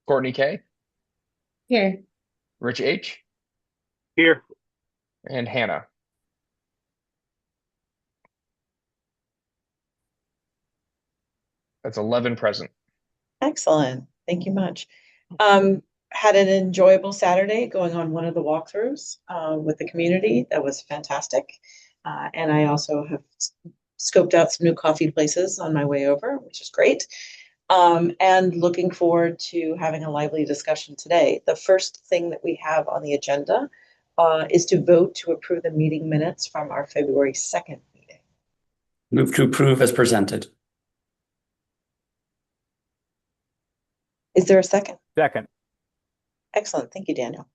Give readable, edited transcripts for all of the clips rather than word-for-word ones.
Courtney K, Here. Rich H, Here. and Hannah. That's 11 present. Excellent. Thank you much. Had an enjoyable Saturday going on one of the walkthroughs with the community. That was fantastic. And I also have scoped out some new coffee places on my way over, which is great. And looking forward to having a lively discussion today. The first thing that we have on the agenda is to vote to approve the meeting minutes from our February 2nd meeting. Move to approve as presented. Is there a second? Second. Excellent. Thank you, Daniel.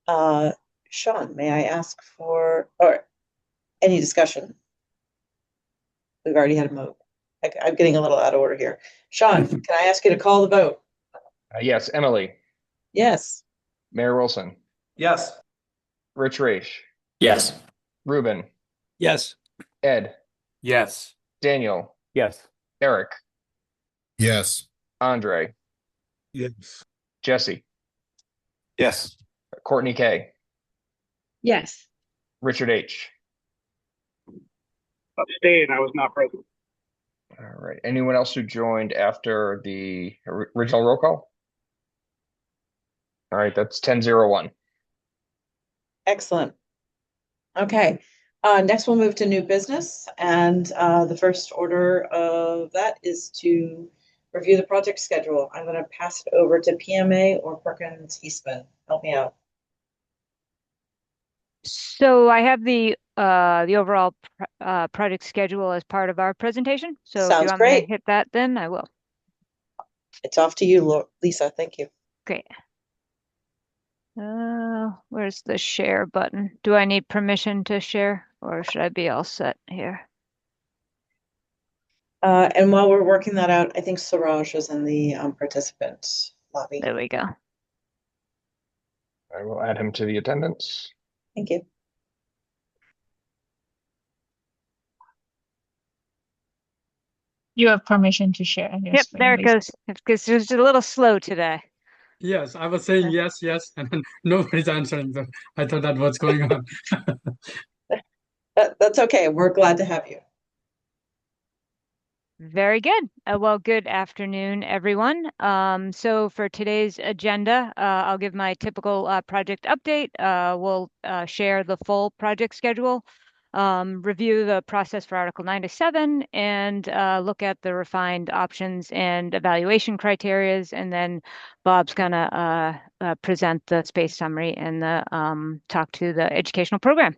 Uh, Sean, may I ask for, or any discussion? We've already had a vote. I'm getting a little out of order here. Sean, can I ask you to call the vote? Yes, Emily, Yes. Mayor Wilson, Yes. Rich Raish, Yes. Ruben, Yes. Ed, Yes. Daniel, Yes. Eric, Yes. Andre, Yes. Jesse, Yes. Courtney K, Yes. Richard H. Abstain. I was not present. All right. Anyone else who joined after the original roll call? All right, that's 10-0-1. Excellent. Okay. Next, we'll move to new business. And the first order of that is to review the project schedule. I'm going to pass it over to PMA or Perkins Eastman. Help me out. So I have the overall project schedule as part of our presentation. So if you Sounds want me to great. hit that, then I will. It's off to you, Lisa. Thank you. Great. Where's the share button? Do I need permission to share, or should I be all set here? And while we're working that out, I think Suraj is in the participant lobby. There we go. I will add him to the attendance. Thank you. You have permission to share your Yep, screen, there it Lisa. goes. It's just a little slow today. Yes, I was saying yes, yes, and then nobody's answering. So I thought that what's going on. That's okay. We're glad to have you. Very good. Well, good afternoon, everyone. So for today's agenda, I'll give my typical project update. We'll share the full project schedule, review the process for Article 97, and look at the refined options and evaluation criterias. And then Bob's gonna present the space summary and talk to the educational program.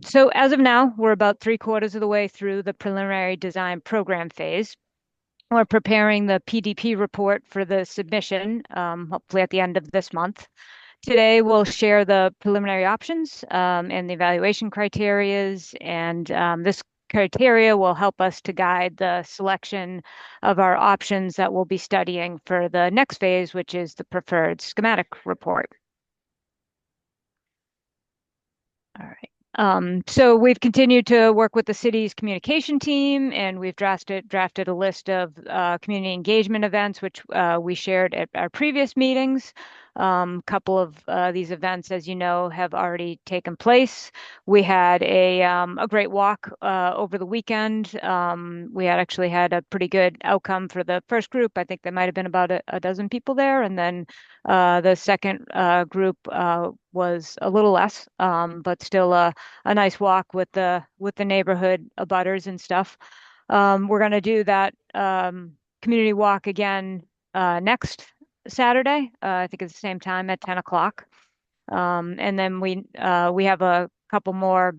So as of now, we're about 3/4 of the way through the preliminary design program phase. We're preparing the PDP report for the submission, hopefully at the end of this month. Today, we'll share the preliminary options and the evaluation criterias, and this criteria will help us to guide the selection of our options that we'll be studying for the next phase, which is the preferred schematic report. All right. So we've continued to work with the city's communication team, and we've drafted a list of community engagement events, which we shared at our previous meetings. A couple of these events, as you know, have already taken place. We had a great walk over the weekend. We had actually had a pretty good outcome for the first group. I think there might have been about a dozen people there, and then the second group was a little less, but still a nice walk with the neighborhood abutters and stuff. We're going to do that community walk again next Saturday. I think it's the same time at 10 o'clock. And then we have a couple more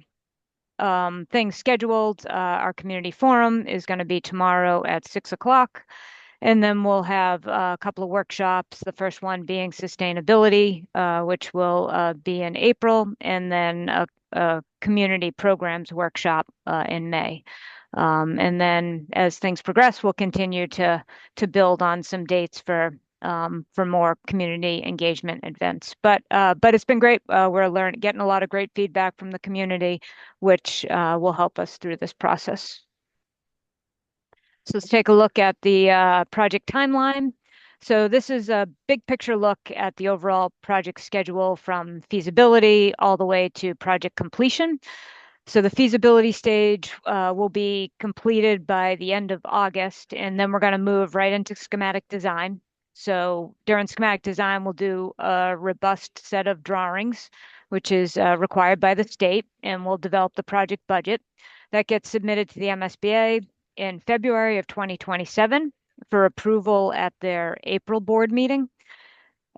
things scheduled. Our community forum is going to be tomorrow at 6 o'clock. And then we'll have a couple of workshops, the first one being sustainability, which will be in April, and then a community programs workshop in May. And then as things progress, we'll continue to build on some dates for more community engagement events. But it's been great. We're getting a lot of great feedback from the community, which will help us through this process. So let's take a look at the project timeline. So this is a big picture look at the overall project schedule from feasibility all the way to project completion. So the feasibility stage will be completed by the end of August, and then we're going to move right into schematic design. So during schematic design, we'll do a robust set of drawings, which is required by the state, and we'll develop the project budget. That gets submitted to the MSBA in February of 2027 for approval at their April board meeting.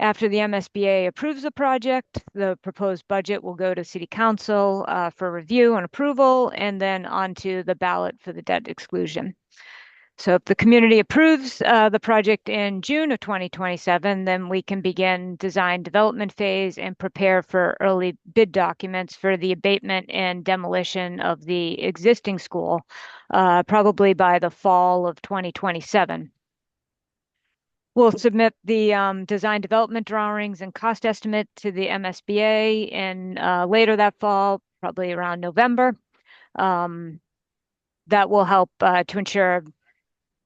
After the MSBA approves the project, the proposed budget will go to City Council for review and approval, and then onto the ballot for the debt exclusion. So if the community approves the project in June of 2027, then we can begin design development phase and prepare for early bid documents for the abatement and demolition of the existing school, probably by the fall of 2027. We'll submit the design development drawings and cost estimate to the MSBA in later that fall, probably around November. That will help to ensure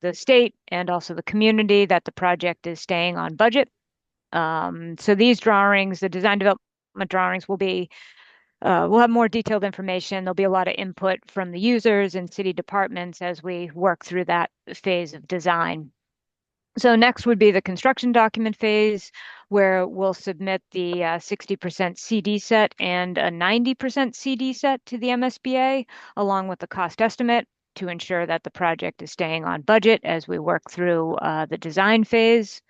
the state and also the community that the project is staying on budget. So these drawings, the design development drawings, we'll have more detailed information. There'll be a lot of input from the users and city departments as we work through that phase of design. So next would be the construction document phase, where we'll submit the 60% CD set and a 90% CD set to the MSBA, along with the cost estimate to ensure that the project is staying on budget as we work through the design phase.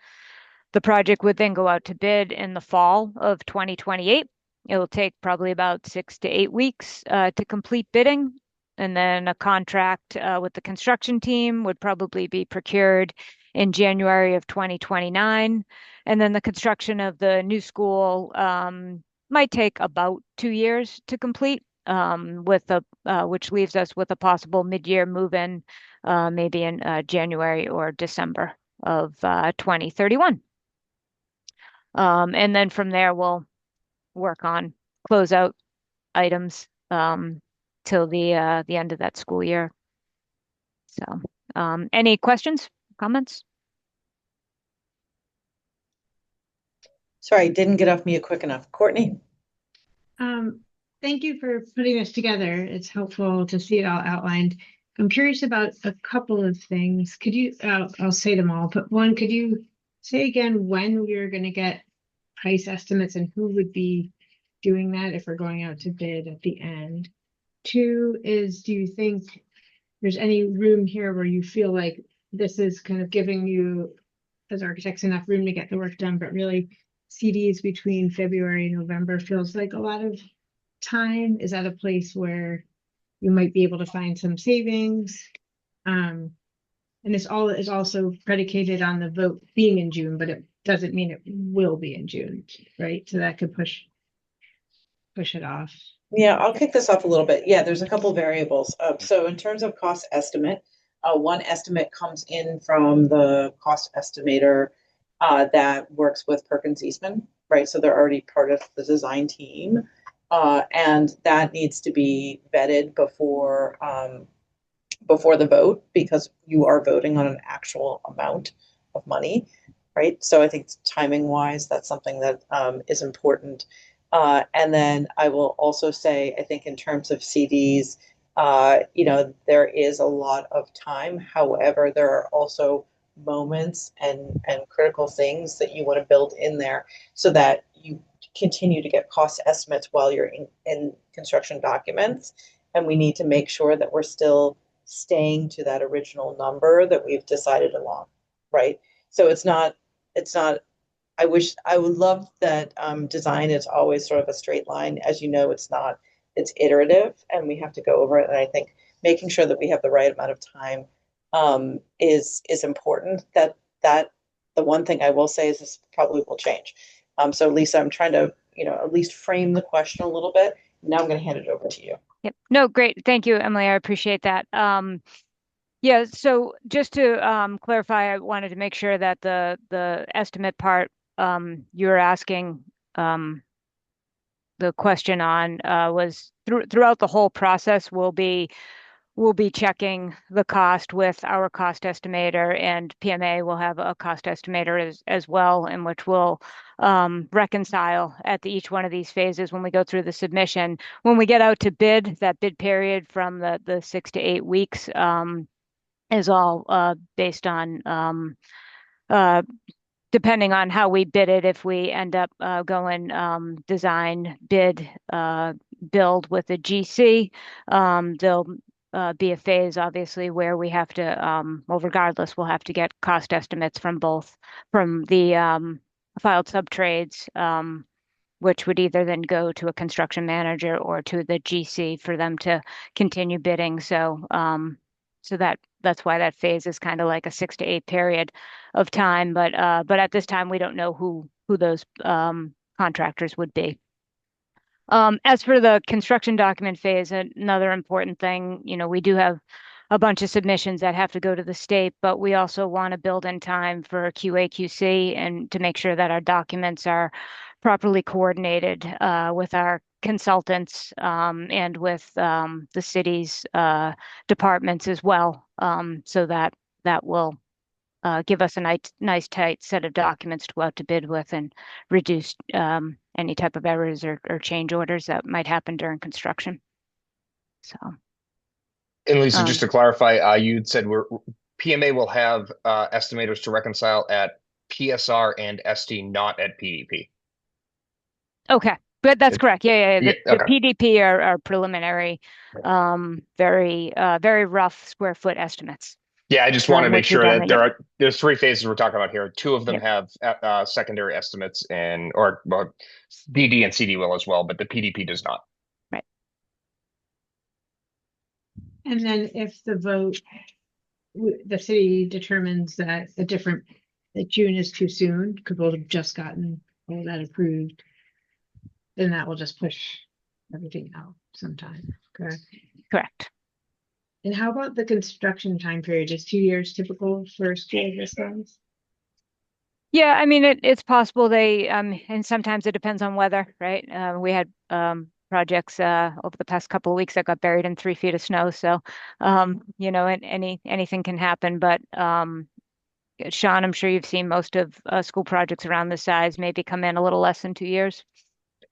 The project would then go out to bid in the fall of 2028. It will take probably about 6 to 8 weeks to complete bidding. And then a contract with the construction team would probably be procured in January of 2029. And then the construction of the new school might take about 2 years to complete, which leaves us with a possible mid-year move-in, maybe in January or December of 2031. And then from there, we'll work on closeout items till the end of that school year. So, any questions, comments? Sorry, didn't get off mute quick enough. Courtney? Thank you for putting this together. It's helpful to see it all outlined. I'm curious about a couple of things. Could you, I'll say them all, but one, could you say again when we're going to get price estimates and who would be doing that if we're going out to bid at the end? Two is, do you think there's any room here where you feel like this is kind of giving you, as architects, enough room to get the work done, but really CDs between February and November feels like a lot of time? Is that a place where you might be able to find some savings? And this all is also predicated on the vote being in June, but it doesn't mean it will be in June, right? So that could push it off. Yeah, I'll kick this off a little bit. Yeah, there's a couple variables. So in terms of cost estimate, one estimate comes in from the cost estimator that works with Perkins Eastman, right? So they're already part of the design team. And that needs to be vetted before the vote, because you are voting on an actual amount of money, right? So I think timing wise, that's something that is important. And then I will also say, I think in terms of CDs, there is a lot of time. However, there are also moments and critical things that you want to build in there so that you continue to get cost estimates while you're in construction documents. And we need to make sure that we're still staying to that original number that we've decided along, right? So it's not, I would love that design is always sort of a straight line. As you know, it's not, it's iterative and we have to go over it. And I think making sure that we have the right amount of time is important. That the one thing I will say is this probably will change. So Lisa, I'm trying to, at least frame the question a little bit. Now I'm going to hand it over to you. Yep. No, great. Thank you, Emily. I appreciate that. Yeah, so just to clarify, I wanted to make sure that the estimate part you were asking the question on was throughout the whole process, we'll be we'll be checking the cost with our cost estimator, and PMA will have a cost estimator as well, in which we'll reconcile at each one of these phases when we go through the submission. When we get out to bid, that bid period from the 6 to 8 weeks is all based on uh, depending on how we bid it. If we end up going design, bid, build with a GC, there'll be a phase, obviously, where we have to, well, regardless, we'll have to get cost estimates from the filed subtrades, which would either then go to a construction manager or to the GC for them to continue bidding. So that's why that phase is kind of like a 6 to 8 period of time. But at this time, we don't know who those contractors would be. As for the construction document phase, another important thing, we do have a bunch of submissions that have to go to the state, but we also want to build in time for QA QC and to make sure that our documents are properly coordinated with our consultants and with the city's departments as well, so that will give us a nice tight set of documents to go out to bid with and reduce any type of errors or change orders that might happen during construction. So, And Lisa, just to clarify, you'd said PMA will have estimators to reconcile at PSR and SD, not at PDP. okay, but that's correct. Yeah. The Okay. PDP are preliminary, very rough square foot estimates. Yeah, I just want to make which we've sure done that there's 3 phases we're talking about here. 2 of them Yep. have secondary estimates or DD and CD will as well, but the PDP does not. Right. And then if the the city determines that that June is too soon, because we'll have just gotten all that approved, then that will just push everything out sometime, correct? Correct. And how about the construction time period? Is 2 years typical for a school this size? Yeah, I mean it's possible they and sometimes it depends on weather, right? We had projects over the past couple of weeks that got buried in 3 feet of snow, so and anything can happen. But Sean, I'm sure you've seen most of school projects around this size maybe come in a little less than 2 years.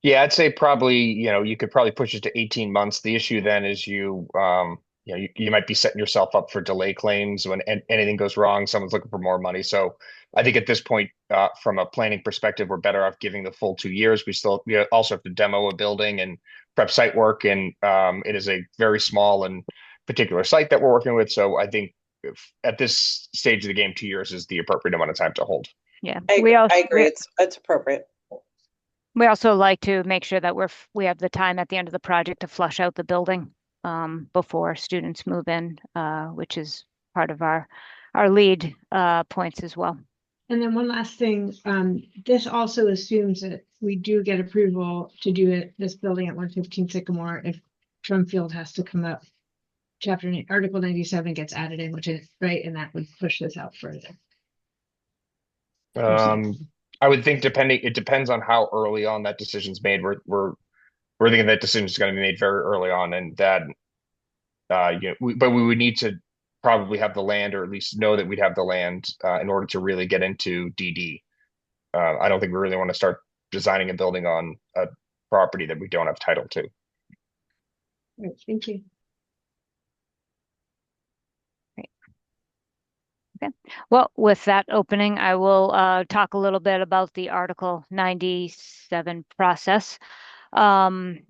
Yeah, I'd say probably, you could probably push it to 18 months. The issue then is you might be setting yourself up for delay claims when anything goes wrong, someone's looking for more money. So I think at this point, from a planning perspective, we're better off giving the full 2 years. We also have to demo a building and prep site work, and it is a very small and particular site that we're working with. So I think at this stage of the game, 2 years is the appropriate amount of time to hold. Yeah, I agree. It's appropriate. We also like to make sure that we have the time at the end of the project to flush out the building before students move in, which is part of our lead points as well. And then one last thing, this also assumes that we do get approval to do this building at 115 Sycamore if Drumfield has to come up. Article 97 gets added in, which is right, and that would push this out further. I would think it depends on how early on that decision's made. We're thinking that decision is going to be made very early on, and that but we would need to probably have the land, or at least know that we'd have the land in order to really get into DD. I don't think we really want to start designing a building on a property that we don't have title to. Right, thank you. Okay. Well, with that opening, I will talk a little bit about the Article 97 process,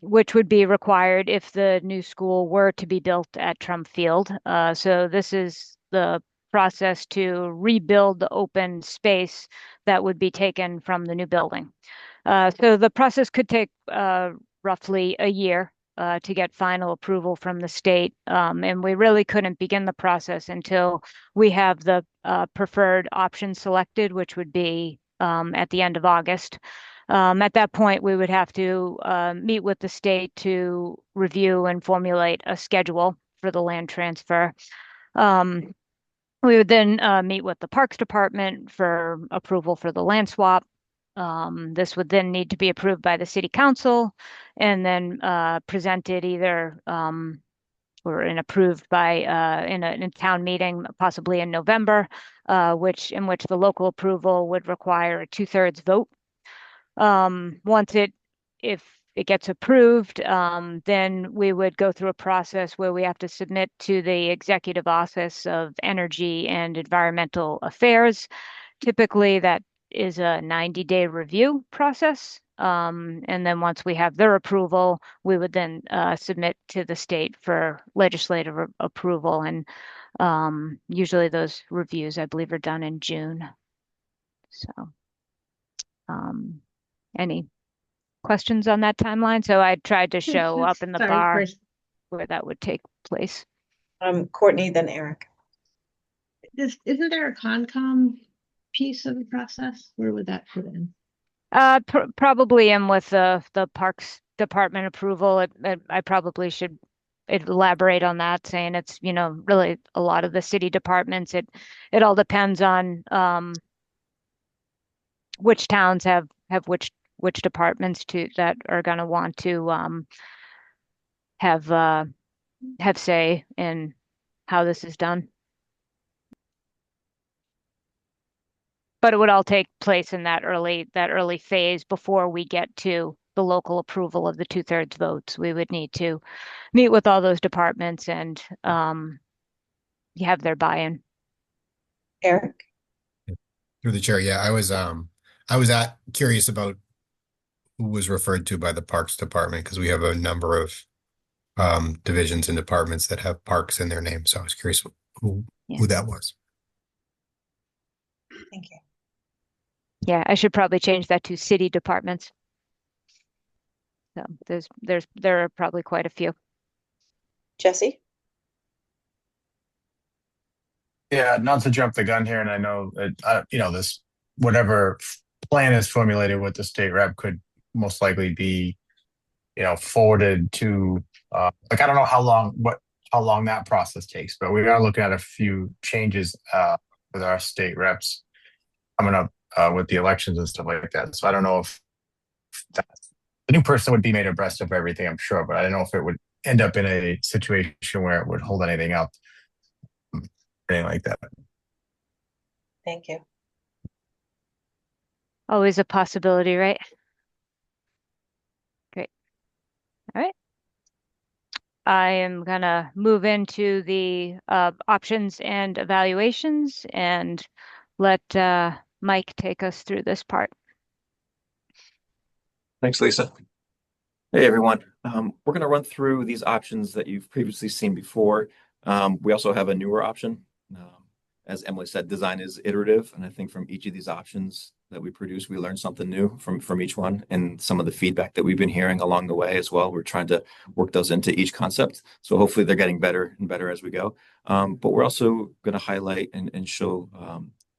which would be required if the new school were to be built at Drumfield. So this is the process to rebuild the open space that would be taken from the new building. So the process could take roughly a year to get final approval from the state. And we really couldn't begin the process until we have the preferred option selected, which would be at the end of August. At that point, we would have to meet with the state to review and formulate a schedule for the land transfer. We would then meet with the Parks Department for approval for the land swap. This would then need to be approved by the city council and then presented either or and approved by in a town meeting, possibly in November, in which the local approval would require a 2/3 vote. Once if it gets approved, then we would go through a process where we have to submit to the Executive Office of Energy and Environmental Affairs. Typically, that is a 90-day review process. And then once we have their approval, we would then submit to the state for legislative approval. And usually those reviews, I believe, are done in June. So, any questions on that timeline? So I tried to show up in the Sorry, bar first, where that would take place. Courtney, then Eric. isn't there a Concom piece of the process? Where would that fit in? Probably in with the Parks Department approval. I probably should elaborate on that, saying it's, really a lot of the city departments. It all depends on which towns have which departments that are going to want to have say in how this is done. But it would all take place in that early phase before we get to the local approval of the 2/3 votes. We would need to meet with all those departments and have their buy-in. Eric? Through the chair. Yeah, I was curious about who was referred to by the Parks Department because we have a number of divisions and departments that have parks in their name. So I was curious who that was. Thank you. Yeah, I should probably change that to city departments. So there are probably quite a few. Jesse? Yeah, not to jump the gun here, and I know that this whatever plan is formulated with the state rep could most likely be, forwarded to I don't know how long that process takes, but we are looking at a few changes with our state reps coming up with the elections and stuff like that. So I don't know if the new person would be made abreast of everything, I'm sure, but I don't know if it would end up in a situation where it would hold anything up, anything like that. Thank you. Always a possibility, right? Great. All right. I am gonna move into the options and evaluations and let Mike take us through this part. Thanks, Lisa. Hey, everyone. We're going to run through these options that you've previously seen before. We also have a newer option. As Emily said, design is iterative, and I think from each of these options that we produce, we learn something new from each one, and some of the feedback that we've been hearing along the way as well. We're trying to work those into each concept, so hopefully they're getting better and better as we go. But we're also going to highlight and show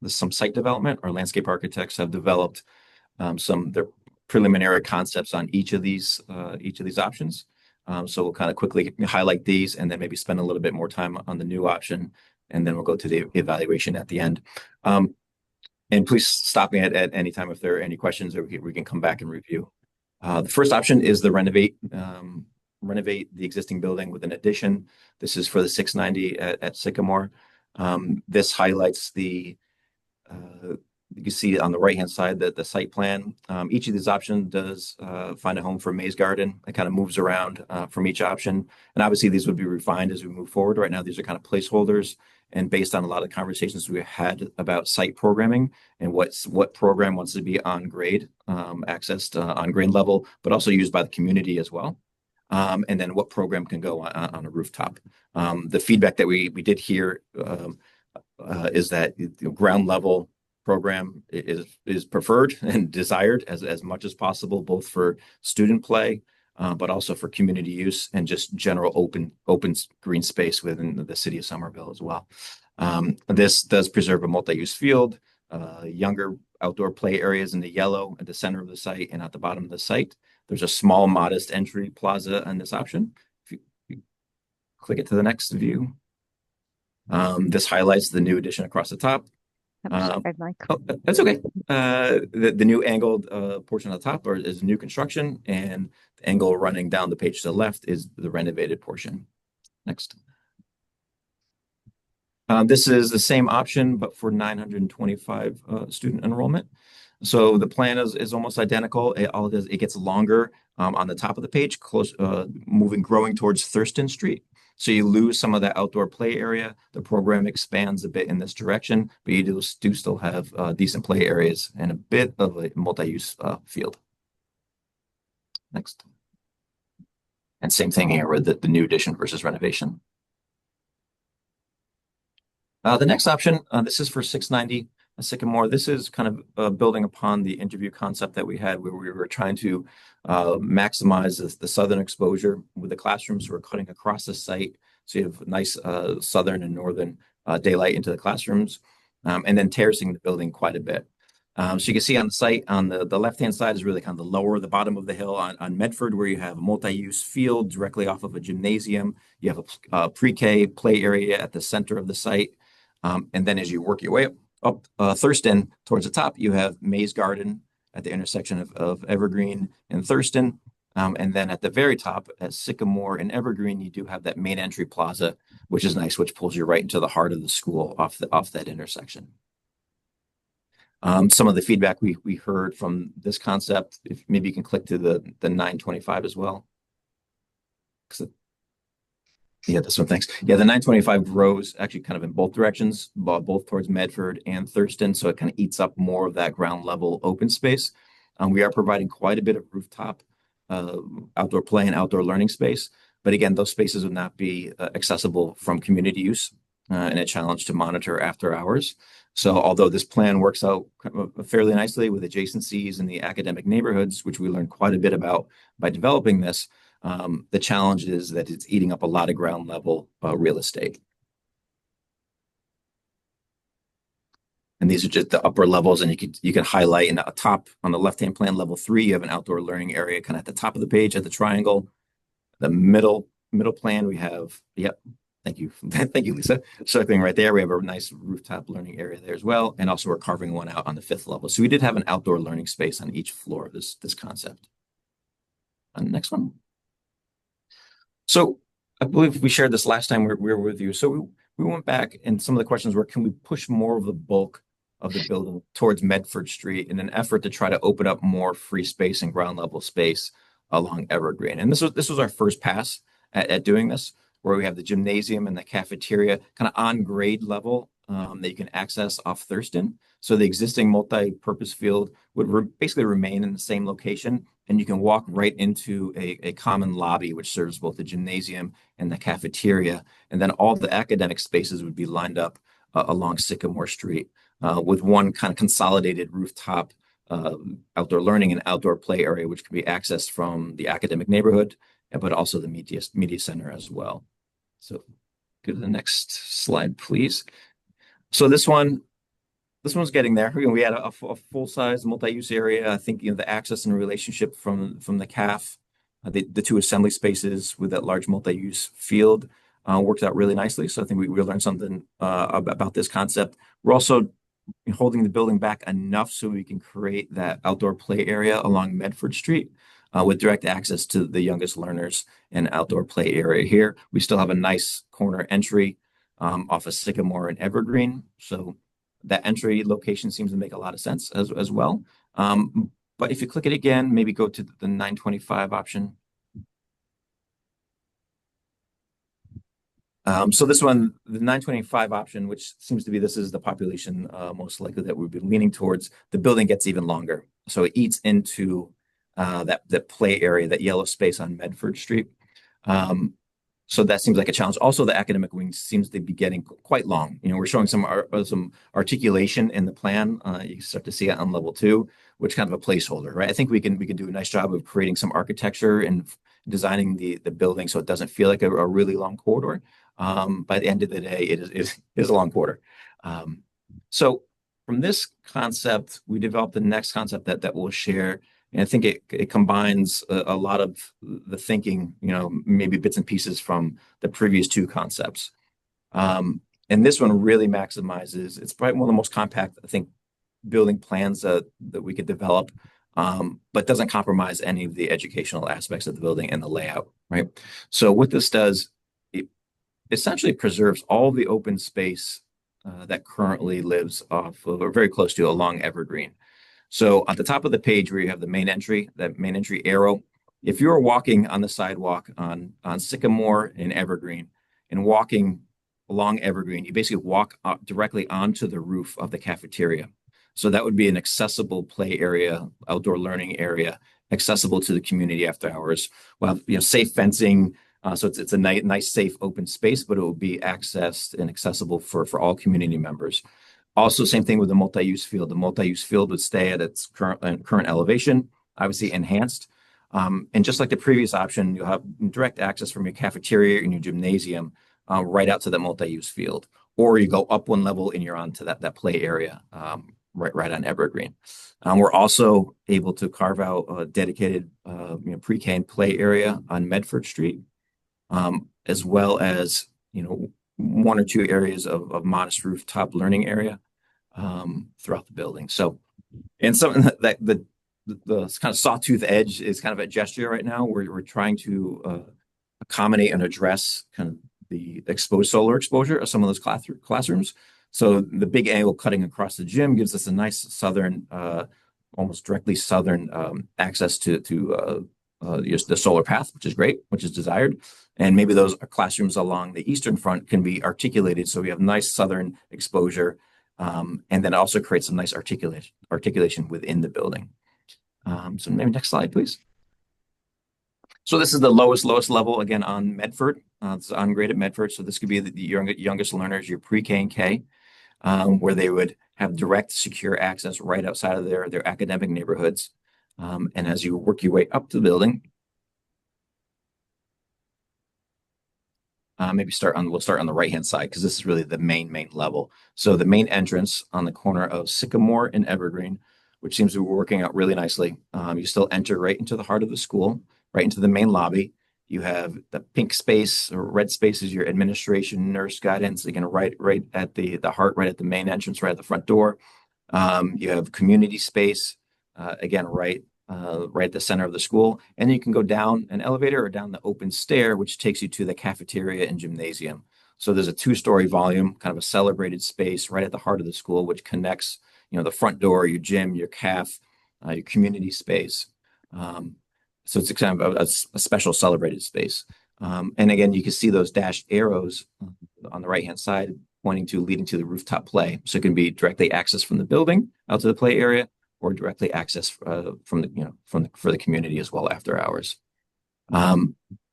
some site development. Our landscape architects have developed their preliminary concepts on each of these options. So we'll kind of quickly highlight these and then maybe spend a little bit more time on the new option, and then we'll go to the evaluation at the end. And please stop me at any time if there are any questions, or we can come back and review. The first option is the renovate the existing building with an addition. This is for the 690 at Sycamore. This highlights you can see on the right-hand side that the site plan. Each of these options does find a home for Maze Garden. It kind of moves around from each option. And obviously these would be refined as we move forward. Right now, these are kind of placeholders. And based on a lot of conversations we had about site programming and what program wants to be on grade, accessed on grade level, but also used by the community as well. And then what program can go on a rooftop. The feedback that we did hear is that ground level program is preferred and desired as much as possible, both for student play, but also for community use and just general open green space within the city of Somerville as well. This does preserve a multi-use field, younger outdoor play areas in the yellow at the center of the site and at the bottom of the site. There's a small, modest entry plaza on this option. If you click it to the next view, this highlights the new addition across the top. Sorry, Mike. Oh, that's okay. The new angled portion on the top is new construction, and the angle running down the page to the left is the renovated portion. Next. This is the same option, but for 925 student enrollment. So the plan is almost identical. All it does, it gets longer on the top of the page, growing towards Thurston Street. So you lose some of that outdoor play area. The program expands a bit in this direction, but you do still have decent play areas and a bit of a multi-use field. Next. And same thing here with the new addition versus renovation. The next option, this is for 690 Sycamore. This is kind of building upon the interview concept that we had where we were trying to maximize the southern exposure with the classrooms. We're cutting across the site. So you have nice southern and northern daylight into the classrooms, and then terracing the building quite a bit. So you can see on the site on the left-hand side is really kind of the bottom of the hill on Medford, where you have a multi-use field directly off of a gymnasium. You have a pre-K play area at the center of the site. And then as you work your way up Thurston towards the top, you have Mays Garden at the intersection of Evergreen and Thurston. And then at the very top at Sycamore and Evergreen, you do have that main entry plaza, which is nice, which pulls you right into the heart of the school off that intersection. Some of the feedback we heard from this concept, if maybe you can click to the 925 as well. Yeah, this one, thanks. Yeah, the 925 grows actually kind of in both directions, both towards Medford and Thurston. So it kind of eats up more of that ground level open space. We are providing quite a bit of rooftop outdoor play and outdoor learning space. But again, those spaces would not be accessible from community use and a challenge to monitor after hours. So although this plan works out fairly nicely with adjacencies in the academic neighborhoods, which we learned quite a bit about by developing this, the challenge is that it's eating up a lot of ground level real estate. And these are just the upper levels, and you can highlight in the top on the left-hand plan, level 3, you have an outdoor learning area kind of at the top of the page at the triangle. The middle plan, we have, yep, thank you. Thank you, Lisa. Circling right there, we have a nice rooftop learning area there as well. And also we're carving one out on the 5th level. So we did have an outdoor learning space on each floor of this concept. On the next one. So I believe we shared this last time we were with you. So we went back, and some of the questions were, can we push more of the bulk of the building towards Medford Street in an effort to try to open up more free space and ground level space along Evergreen? And this was our first pass at doing this, where we have the gymnasium and the cafeteria kind of on grade level that you can access off Thurston. So the existing multi-purpose field would basically remain in the same location, and you can walk right into a common lobby, which serves both the gymnasium and the cafeteria. And then all the academic spaces would be lined up along Sycamore Street with one kind of consolidated rooftop outdoor learning and outdoor play area, which can be accessed from the academic neighborhood, but also the media center as well. So go to the next slide, please. So this one's getting there. We had a full-size multi-use area. I think the access and relationship from the CAF, the two assembly spaces with that large multi-use field worked out really nicely. So I think we learned something about this concept. We're also holding the building back enough so we can create that outdoor play area along Medford Street with direct access to the youngest learners and outdoor play area here. We still have a nice corner entry off of Sycamore and Evergreen. So that entry location seems to make a lot of sense as well. But if you click it again, maybe go to the 925 option. So this one, the 925 option, which seems to be this is the population most likely that we've been leaning towards, the building gets even longer. So it eats into that play area, that yellow space on Medford Street. So that seems like a challenge. Also, the academic wing seems to be getting quite long. We're showing some articulation in the plan. You can start to see it on level 2, which kind of a placeholder, right? I think we can do a nice job of creating some architecture and designing the building so it doesn't feel like a really long corridor. By the end of the day, it is a long corridor. So from this concept, we developed the next concept that we'll share. And I think it combines a lot of the thinking, maybe bits and pieces from the previous 2 concepts. And this one really maximizes, it's probably one of the most compact, I think, building plans that we could develop, but doesn't compromise any of the educational aspects of the building and the layout, right? So what this does, essentially preserves all the open space that currently lives off of, or very close to, along Evergreen. So at the top of the page where you have the main entry, that main entry arrow, if you're walking on the sidewalk on Sycamore and Evergreen and walking along Evergreen, you basically walk directly onto the roof of the cafeteria. So that would be an accessible play area, outdoor learning area, accessible to the community after hours. Well, safe fencing. So it's a nice, safe, open space, but it will be accessed and accessible for all community members. Also, same thing with the multi-use field. The multi-use field would stay at its current elevation, obviously enhanced. And just like the previous option, you'll have direct access from your cafeteria and your gymnasium right out to the multi-use field. Or you go up one level and you're onto that play area right on Evergreen. We're also able to carve out a dedicated pre-K and play area on Medford Street, as well as one or two areas of modest rooftop learning area throughout the building. So, and something that the kind of sawtooth edge is kind of a gesture right now. We're trying to accommodate and address kind of the exposed solar exposure of some of those classrooms. So the big angle cutting across the gym gives us a nice southern, almost directly southern access to the solar path, which is great, which is desired. And maybe those classrooms along the eastern front can be articulated. So we have nice southern exposure, and then also create some nice articulation within the building. So maybe next slide, please. So this is the lowest level, again, on Medford. This is on grade at Medford. So this could be the youngest learners, your pre-K and K, where they would have direct, secure access right outside of their academic neighborhoods. And as you work your way up to the building, we'll start on the right-hand side, because this is really the main level. So the main entrance on the corner of Sycamore and Evergreen, which seems to be working out really nicely. You still enter right into the heart of the school, right into the main lobby. You have the pink space or red space is your administration, nurse guidance, again, right at the heart, right at the main entrance, right at the front door. You have community space, again, right at the center of the school. And then you can go down an elevator or down the open stair, which takes you to the cafeteria and gymnasium. So there's a 2-story volume, kind of a celebrated space right at the heart of the school, which connects, the front door, your gym, your caf, your community space. So it's kind of a special celebrated space. And again, you can see those dashed arrows on the right-hand side leading to the rooftop play. So it can be directly accessed from the building out to the play area, or directly accessed for the community as well after hours.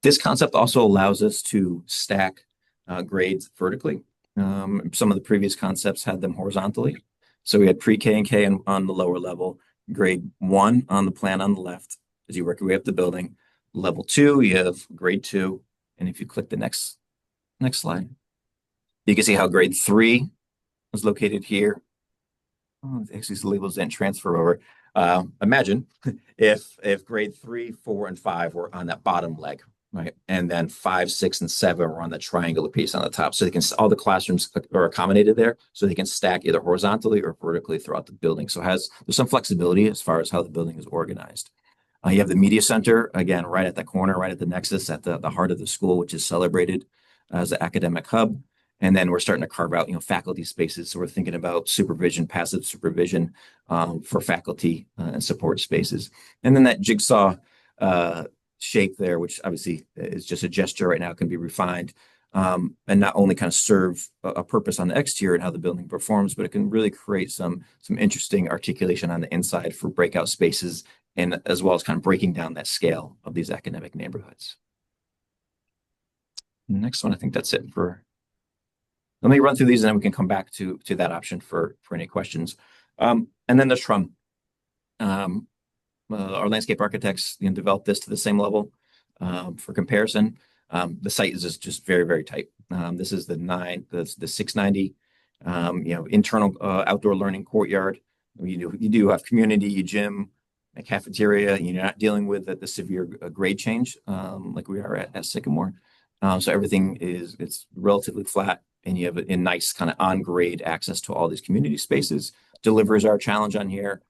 This concept also allows us to stack grades vertically. Some of the previous concepts had them horizontally. So we had pre-K and K on the lower level, grade 1 on the plan on the left as you work your way up the building. Level 2, you have grade 2. And if you click the next slide, you can see how grade 3 is located here. Oh, actually, the labels didn't transfer over. Imagine if grade 3, 4, and 5 were on that bottom leg, right? And then 5, 6, and 7 were on the triangular piece on the top. So all the classrooms are accommodated there, so they can stack either horizontally or vertically throughout the building. So there's some flexibility as far as how the building is organized. You have the media center, again, right at the corner, right at the nexus, at the heart of the school, which is celebrated as the academic hub. And then we're starting to carve out, faculty spaces. So we're thinking about supervision, passive supervision for faculty and support spaces. And then that jigsaw shape there, which obviously is just a gesture right now, can be refined and not only kind of serve a purpose on the exterior and how the building performs, but it can really create some interesting articulation on the inside for breakout spaces, and as well as kind of breaking down that scale of these academic neighborhoods. Next one, I think that's it for. Let me run through these and then we can come back to that option for any questions. And then the Shrum. Our landscape architects developed this to the same level for comparison. The site is just very, very tight. This is the 690, internal outdoor learning courtyard. You do have community, gym, a cafeteria. You're not dealing with the severe grade change like we are at Sycamore. So everything it's relatively flat, and you have a nice kind of on-grade access to all these community spaces. Delivers our challenge on here.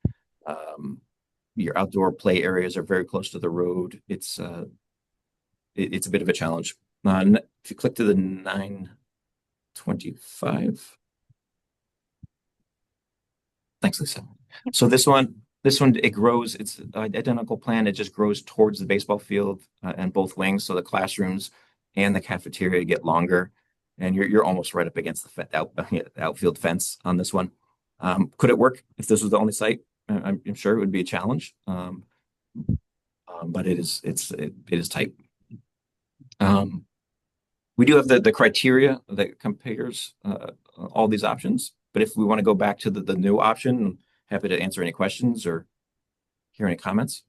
Your outdoor play areas are very close to the road. It's a bit of a challenge. If you click to the 925. Thanks, Lisa. So this one, it grows. It's an identical plan. It just grows towards the baseball field and both wings. So the classrooms and the cafeteria get longer, and you're almost right up against the outfield fence on this one. Could it work if this was the only site? I'm sure it would be a challenge, but it is tight. We do have the criteria that compares all these options. But if we want to go back to the new option, I'm happy to answer any questions or hear any comments.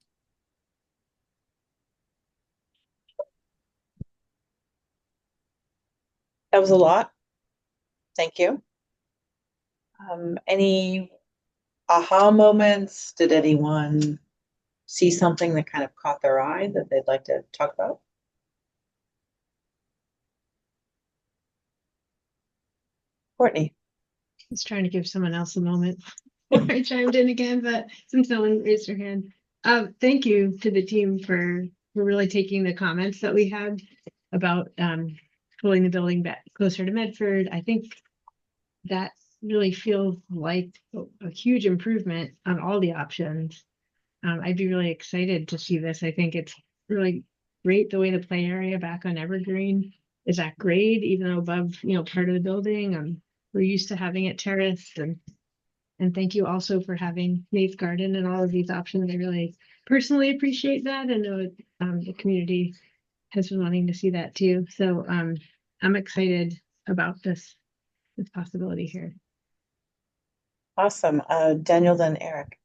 That was a lot. Thank you. Any aha moments? Did anyone see something that kind of caught their eye that they'd like to talk about? Courtney. I was trying to give someone else a moment before I chimed in again, but since no one raised their hand, thank you to the team for really taking the comments that we had about pulling the building back closer to Medford. I think that really feels like a huge improvement on all the options. I'd be really excited to see this. I think it's really great the way the play area back on Evergreen is at grade, even though above, part of the building. We're used to having it terraced, and thank you also for having Nate's Garden and all of these options. I really personally appreciate that. I know the community has been wanting to see that too. So I'm excited about this possibility here. Awesome. Daniel, then Eric.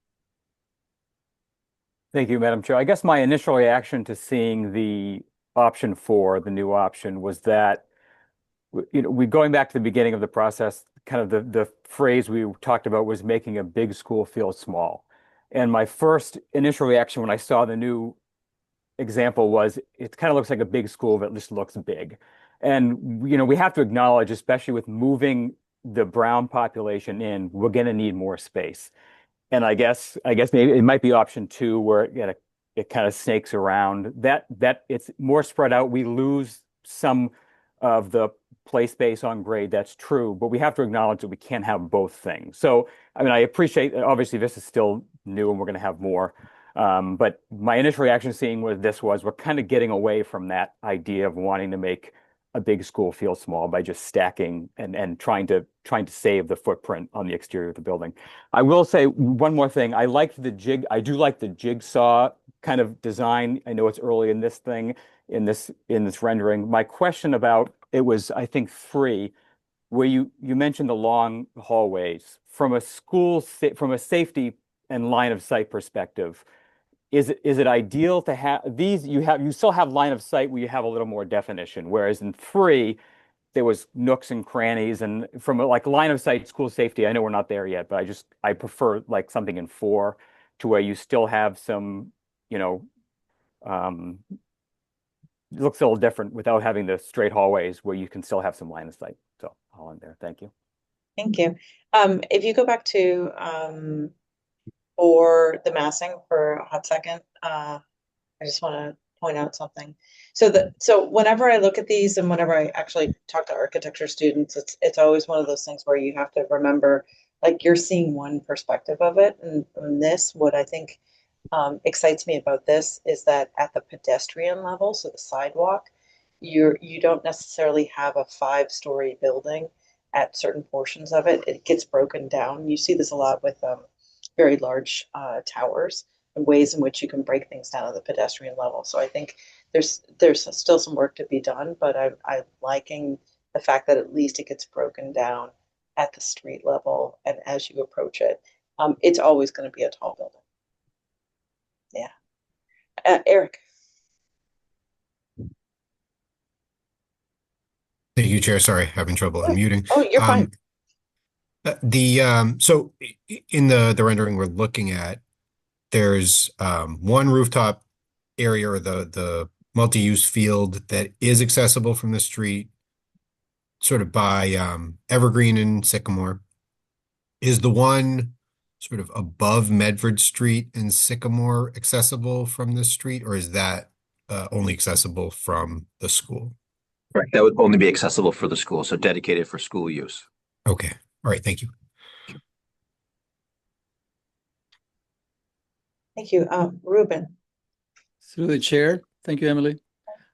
Thank you, Madam Chair. I guess my initial reaction to seeing the option 4, the new option, was that we going back to the beginning of the process, kind of the phrase we talked about was making a big school feel small. And my first initial reaction when I saw the new example was it kind of looks like a big school that just looks big. And we have to acknowledge, especially with moving the Brown population in, we're going to need more space. And I guess maybe it might be option 2 where it kind of snakes around. That it's more spread out. We lose some of the play space on grade. That's true, but we have to acknowledge that we can't have both things. So, I mean, I appreciate obviously this is still new and we're going to have more. But my initial reaction seeing what this was, we're kind of getting away from that idea of wanting to make a big school feel small by just stacking and trying to save the footprint on the exterior of the building. I will say one more thing. I do like the jigsaw kind of design. I know it's early in this thing, in this rendering. My question about it was, I think, 3, where you mentioned the long hallways from a safety and line of sight perspective. Is it ideal to have these? You still have line of sight where you have a little more definition, whereas in 3 there was nooks and crannies, and from like line of sight school safety, I know we're not there yet, but I prefer like something in 4 to where you still have some, it looks a little different without having the straight hallways where you can still have some line of sight. So all in there. Thank you. Thank you. If you go back to for the massing for a hot second, I just want to point out something. So whenever I look at these and whenever I actually talk to architecture students, it's always one of those things where you have to remember, like, you're seeing one perspective of it. And what I think excites me about this is that at the pedestrian level, so the sidewalk, you don't necessarily have a 5-story building at certain portions of it. It gets broken down. You see this a lot with very large towers and ways in which you can break things down at the pedestrian level. So I think there's still some work to be done, but I'm liking the fact that at least it gets broken down at the street level, and as you approach it, it's always going to be a tall building. Yeah. Eric. Thank you, Chair. Sorry, having trouble unmuting. Oh, you're fine. So in the rendering we're looking at, there's one rooftop area, or the multi-use field, that is accessible from the street, sort of by Evergreen and Sycamore. Is the one sort of above Medford Street and Sycamore accessible from the street, or is that only accessible from the school? Right. That would only be accessible for the school, so dedicated for school use. Okay. All right. Thank you. Thank you. Ruben. Through the chair. Thank you, Emily.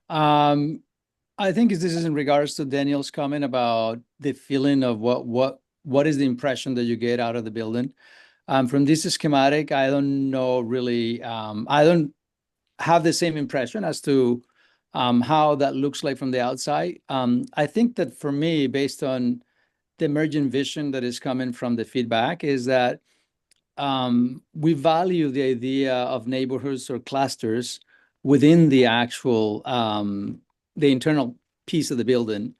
I think this is in regards to Daniel's comment about the feeling of what is the impression that you get out of the building. From this schematic, I don't know really. I don't have the same impression as to how that looks like from the outside. I think that for me, based on the emergent vision that is coming from the feedback, is that we value the idea of neighborhoods or clusters within the actual the internal piece of the building.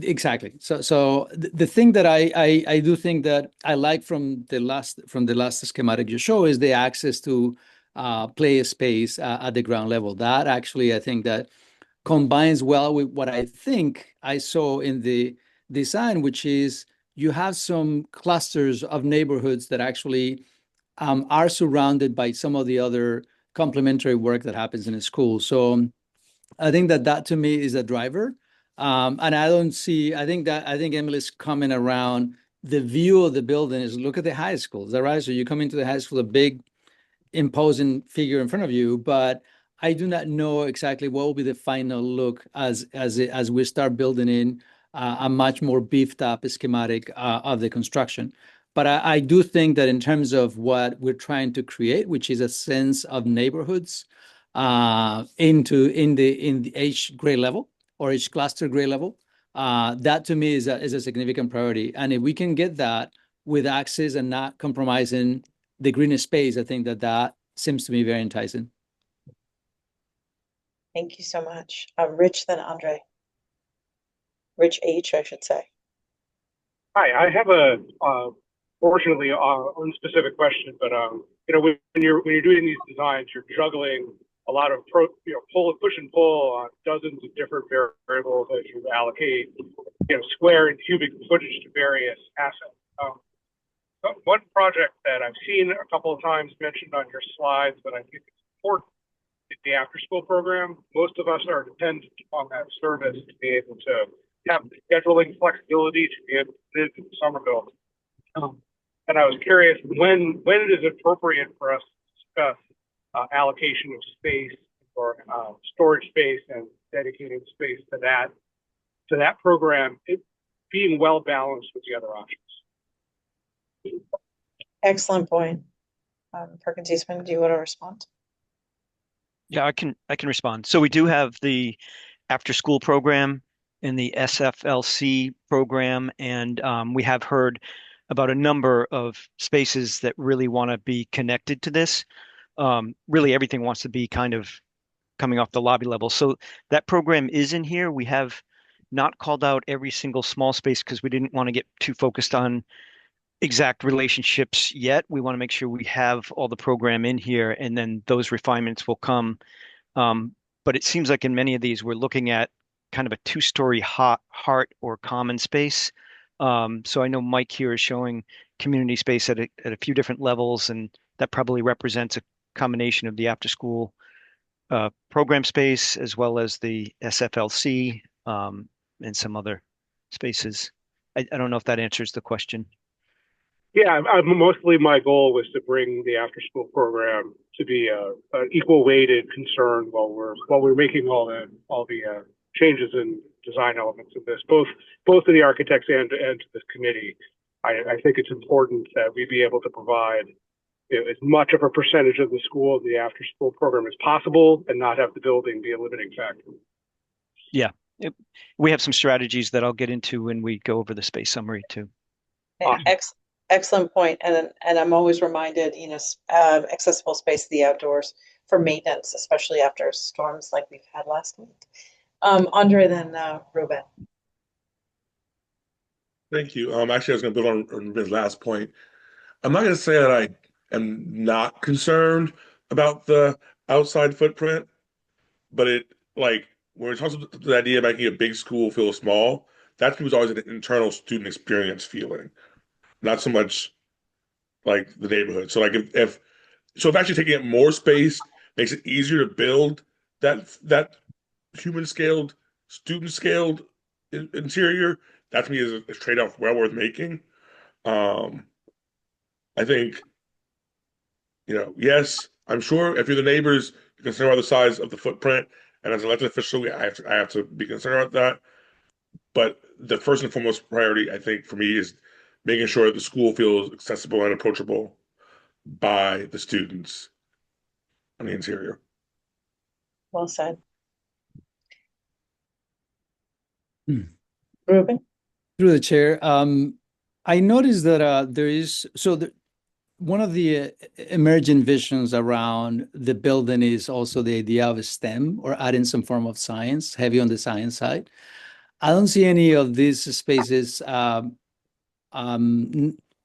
Exactly. So the thing that I do think that I like from the last schematic you show is the access to play space at the ground level. That actually I think that combines well with what I think I saw in the design, which is you have some clusters of neighborhoods that actually are surrounded by some of the other complementary work that happens in a school. So I think that to me is a driver. And I think Emily's comment around the view of the building is look at the high school. Is that right? So you come into the high school, a big imposing figure in front of you, but I do not know exactly what will be the final look as we start building in a much more beefed up schematic of the construction. But I do think that in terms of what we're trying to create, which is a sense of neighborhoods in the age grade level or age cluster grade level, that to me is a significant priority. And if we can get that with access and not compromising the green space, I think that seems to me very enticing. Thank you so much. Rich, then Andre. Rich H, I should say. Hi, I have a fortunately unspecific question, but when you're doing these designs, you're juggling a lot of push and pull on dozens of different variables as you allocate square and cubic footage to various assets. One project that I've seen a couple of times mentioned on your slides, but I think it's important, is the after-school program. Most of us are dependent on that service to be able to have the scheduling flexibility to be able to live in Somerville. And I was curious when it is appropriate for us to discuss allocation of space or storage space and dedicating space to that program, it being well balanced with the other options. Excellent point. Perkins Eastman, do you want to respond? Yeah, I can respond. So we do have the after school program and the SFLC program, and we have heard about a number of spaces that really want to be connected to this. Really, everything wants to be kind of coming off the lobby level. So that program is in here. We have not called out every single small space because we didn't want to get too focused on exact relationships yet. We want to make sure we have all the program in here, and then those refinements will come. But it seems like in many of these, we're looking at kind of a two-story heart or common space. So I know Mike here is showing community space at a few different levels, and that probably represents a combination of the after-school program space as well as the SFLC and some other spaces. I don't know if that answers the question. Yeah, mostly my goal was to bring the after-school program to be an equal-weighted concern while we're making all the changes in design elements of this, both to the architects and to this committee. I think it's important that we be able to provide as much of a percentage of the school, the after-school program as possible, and not have the building be a limiting factor. Yeah, we have some strategies that I'll get into when we go over the space summary too. Awesome. Excellent point. And I'm always reminded, accessible space to the outdoors for maintenance, especially after storms like we've had last week. Andre, then Ruben. Thank you. Actually, I was going to build on Ruben's last point. I'm not going to say that I am not concerned about the outside footprint, but when it talks about the idea of making a big school feel small, that was always an internal student experience feeling, not so much like the neighborhood. So if actually taking up more space makes it easier to build that human scaled student scaled interior, that to me is a trade-off well worth making. Um, I think, yes, I'm sure if you're the neighbors, you're concerned about the size of the footprint, and as an elected official, I have to be concerned about that. But the first and foremost priority, I think, for me is making sure the school feels accessible and approachable by the students on the interior. Well said. Hmm. Ruben? Through the chair, I noticed that one of the emergent visions around the building is also the idea of STEM or adding some form of science, heavy on the science side. I don't see any of these spaces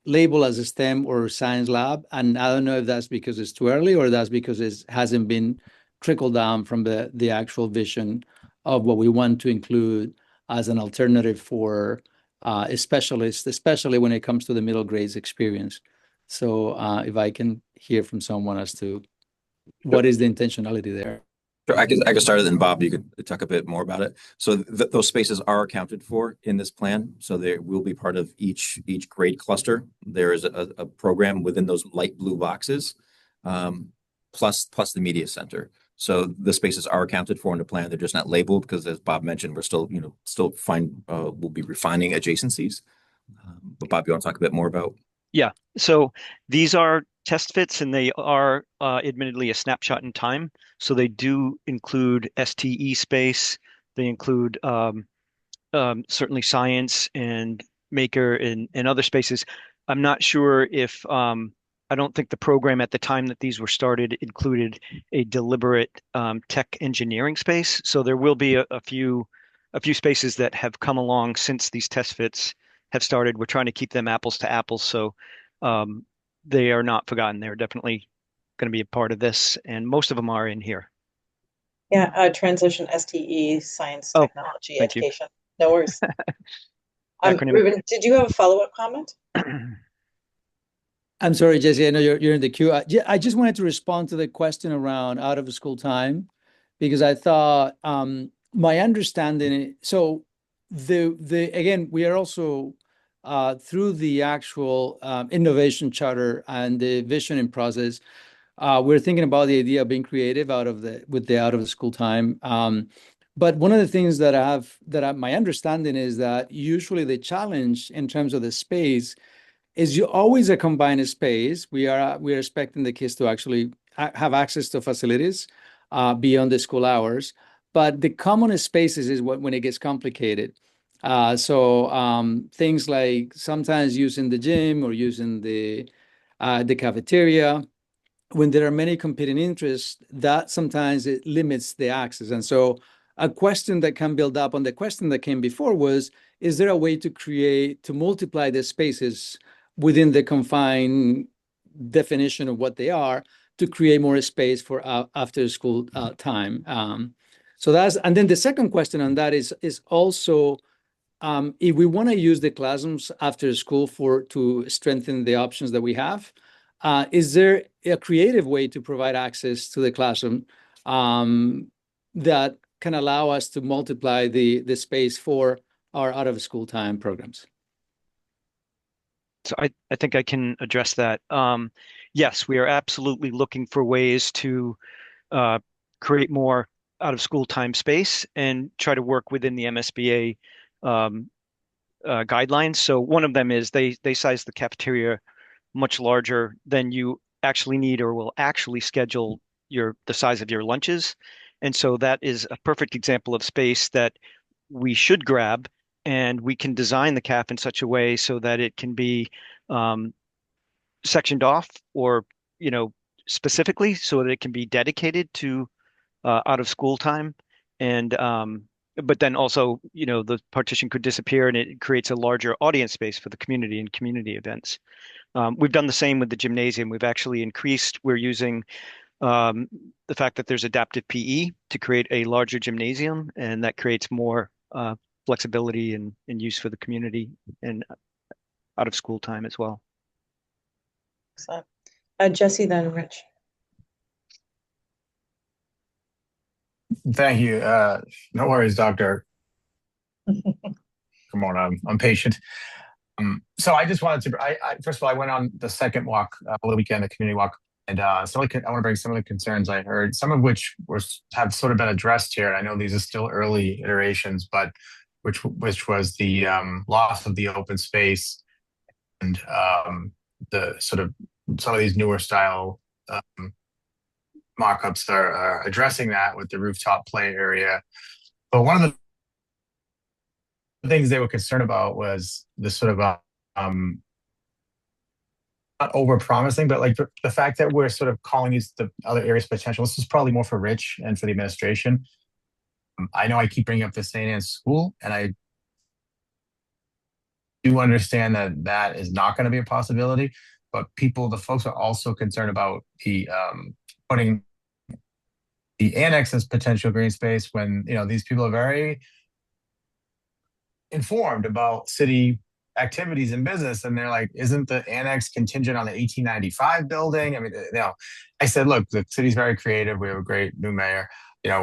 labeled as a STEM or science lab, and I don't know if that's because it's too early or that's because it hasn't been trickled down from the actual vision of what we want to include as an alternative for a specialist, especially when it comes to the middle grades experience. So if I can hear from someone as to what is the intentionality there. Sure, I could start it, and Bob, you could talk a bit more about it. So those spaces are accounted for in this plan. So they will be part of each grade cluster. There is a program within those light blue boxes, plus the media center. So the spaces are accounted for in the plan. They're just not labeled because, as Bob mentioned, we're still we'll be refining adjacencies. But Bob, you want to talk a bit more about? Yeah. So these are test fits, and they are admittedly a snapshot in time. So they do include STE space. They include certainly science and maker and other spaces. I'm not sure if I don't think the program at the time that these were started included a deliberate tech engineering space. So there will be a few spaces that have come along since these test fits have started. We're trying to keep them apples to apples, so um, they are not forgotten. They're definitely going to be a part of this, and most of them are in here. Yeah, transition STE, science, Oh, technology, thank you. education. No worries. Acronym. Ruben, did you have a follow-up comment? I'm sorry, Jesse. I know you're in the queue. I just wanted to respond to the question around out of school time, because I thought my understanding. So the again, we are also through the actual innovation charter and the visioning process. We're thinking about the idea of being creative with the out of the school time. But one of the things my understanding is that usually the challenge in terms of the space is you always a combined space. We are expecting the kids to actually have access to facilities beyond the school hours, but the common spaces is when it gets complicated. So things like sometimes using the gym or using the cafeteria, when there are many competing interests, that sometimes it limits the access. And so a question that can build up on the question that came before was, is there a way to multiply the spaces within the confined definition of what they are to create more space for after school time? And then the second question on that is also, if we want to use the classrooms after school to strengthen the options that we have, is there a creative way to provide access to the classroom that can allow us to multiply the space for our out of school time programs? So I think I can address that. Yes, we are absolutely looking for ways to uh, create more out of school time space and try to work within the MSBA guidelines. So one of them is they size the cafeteria much larger than you actually need or will actually schedule the size of your lunches. And so that is a perfect example of space that we should grab, and we can design the CAF in such a way so that it can be um, sectioned off or, specifically so that it can be dedicated to out of school time. And but then also, the partition could disappear and it creates a larger audience space for the community and community events. We've done the same with the gymnasium. We're using the fact that there's adaptive PE to create a larger gymnasium, and that creates more flexibility and use for the community and out of school time as well. Excellent. Jesse, then Rich. Thank you. No worries, Doctor. Come on, I'm patient. So I just wanted to. First of all, I went on the second walk over the weekend, the community walk, and I want to bring some of the concerns I heard, some of which have sort of been addressed here. I know these are still early iterations, but which was the loss of the open space and the sort of some of these newer style mock-ups are addressing that with the rooftop play area. But one of the things they were concerned about was this sort of not over promising, but like the fact that we're sort of calling these the other areas potential. This is probably more for Rich and for the administration. I know I keep bringing up the St. Anne's School, and I do understand that that is not going to be a possibility. But the folks are also concerned about the putting the annex as potential green space when these people are very informed about city activities and business, and they're like, isn't the annex contingent on the 1895 building? I mean, I said, look, the city's very creative, we have a great new mayor,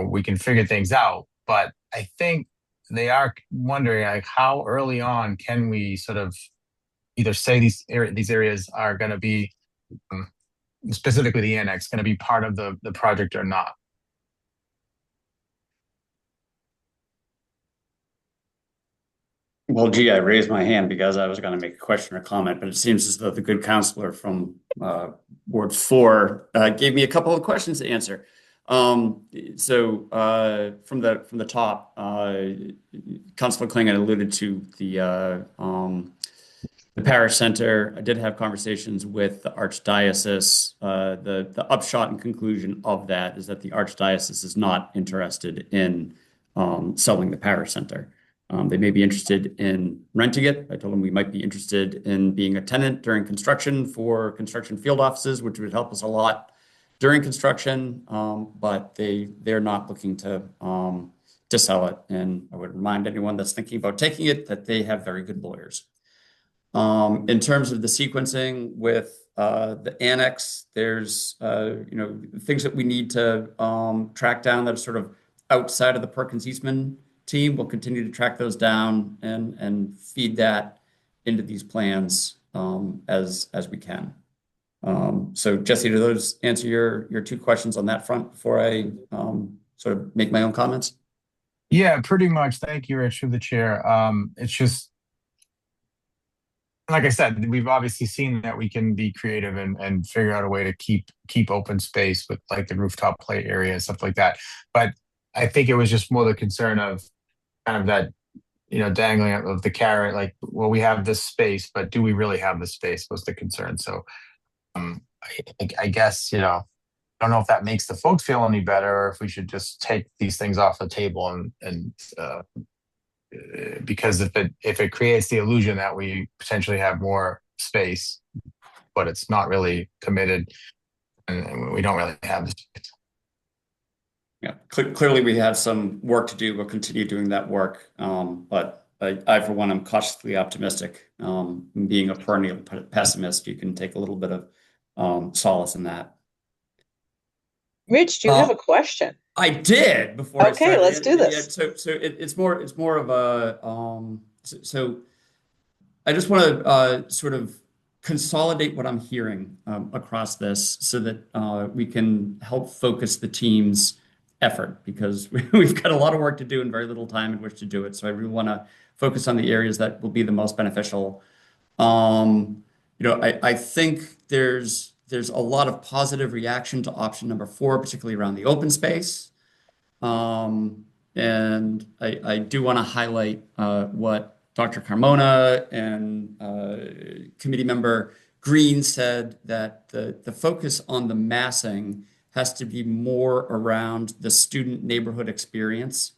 we can figure things out. But I think they are wondering, like, how early on can we sort of either say these areas are going to be specifically the annex going to be part of the project or not. Well, gee, I raised my hand because I was going to make a question or comment, but it seems as though the good counselor from Ward 4 gave me a couple of questions to answer. So from the top, Councilor Klingon alluded to the parish center. I did have conversations with the Archdiocese. The upshot and conclusion of that is that the Archdiocese is not interested in selling the parish center. They may be interested in renting it. I told them we might be interested in being a tenant during construction for construction field offices, which would help us a lot during construction. But they're not looking to sell it. And I would remind anyone that's thinking about taking it that they have very good lawyers. In terms of the sequencing with the annex, there's things that we need to track down that are sort of outside of the Perkins Eastman team. Will continue to track those down and feed that into these plans as we can. So Jesse, do those answer your two questions on that front before I sort of make my own comments? Yeah, pretty much. Thank you, Rich, through the chair. It's just, like I said, we've obviously seen that we can be creative and figure out a way to keep open space with like the rooftop play area and stuff like that. But I think it was just more the concern of kind of that, dangling of the carrot, like, well, we have this space, but do we really have the space was the concern. So I guess, I don't know if that makes the folks feel any better or if we should just take these things off the table and because if it creates the illusion that we potentially have more space, but it's not really committed and we don't really have the space. Yeah, clearly we have some work to do. We'll continue doing that work. But I, for one, am cautiously optimistic. Being a perennial pessimist, you can take a little bit of solace in that. Rich, do you have a question? I did before. Okay, let's do this. Yeah, so it's more of a so I just want to sort of consolidate what I'm hearing across this so that we can help focus the team's effort because we've got a lot of work to do and very little time in which to do it. So I really want to focus on the areas that will be the most beneficial. I think there's a lot of positive reaction to option number 4, particularly around the open space. And I do want to highlight what Dr. Carmona and committee member Green said, that the focus on the massing has to be more around the student neighborhood experience.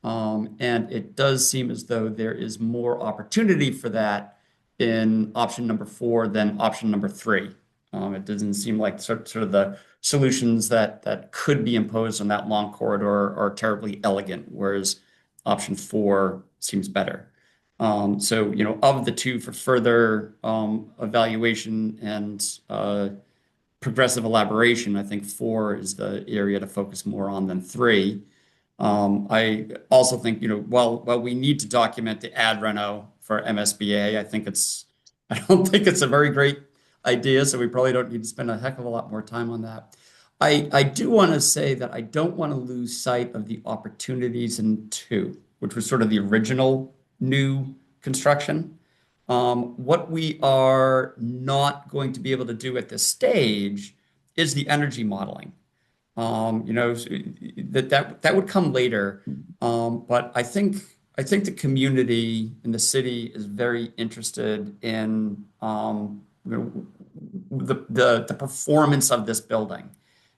And it does seem as though there is more opportunity for that in option number 4 than option number 3. It doesn't seem like sort of the solutions that could be imposed on that long corridor are terribly elegant, whereas option 4 seems better. So, of the two for further evaluation and progressive elaboration, I think 4 is the area to focus more on than 3. I also think, while we need to document the ad reno for MSBA, I don't think it's a very great idea, so we probably don't need to spend a heck of a lot more time on that. I do want to say that I don't want to lose sight of the opportunities in two, which was sort of the original new construction. What we are not going to be able to do at this stage is the energy modeling. That would come later. But I think the community and the city is very interested in the performance of this building,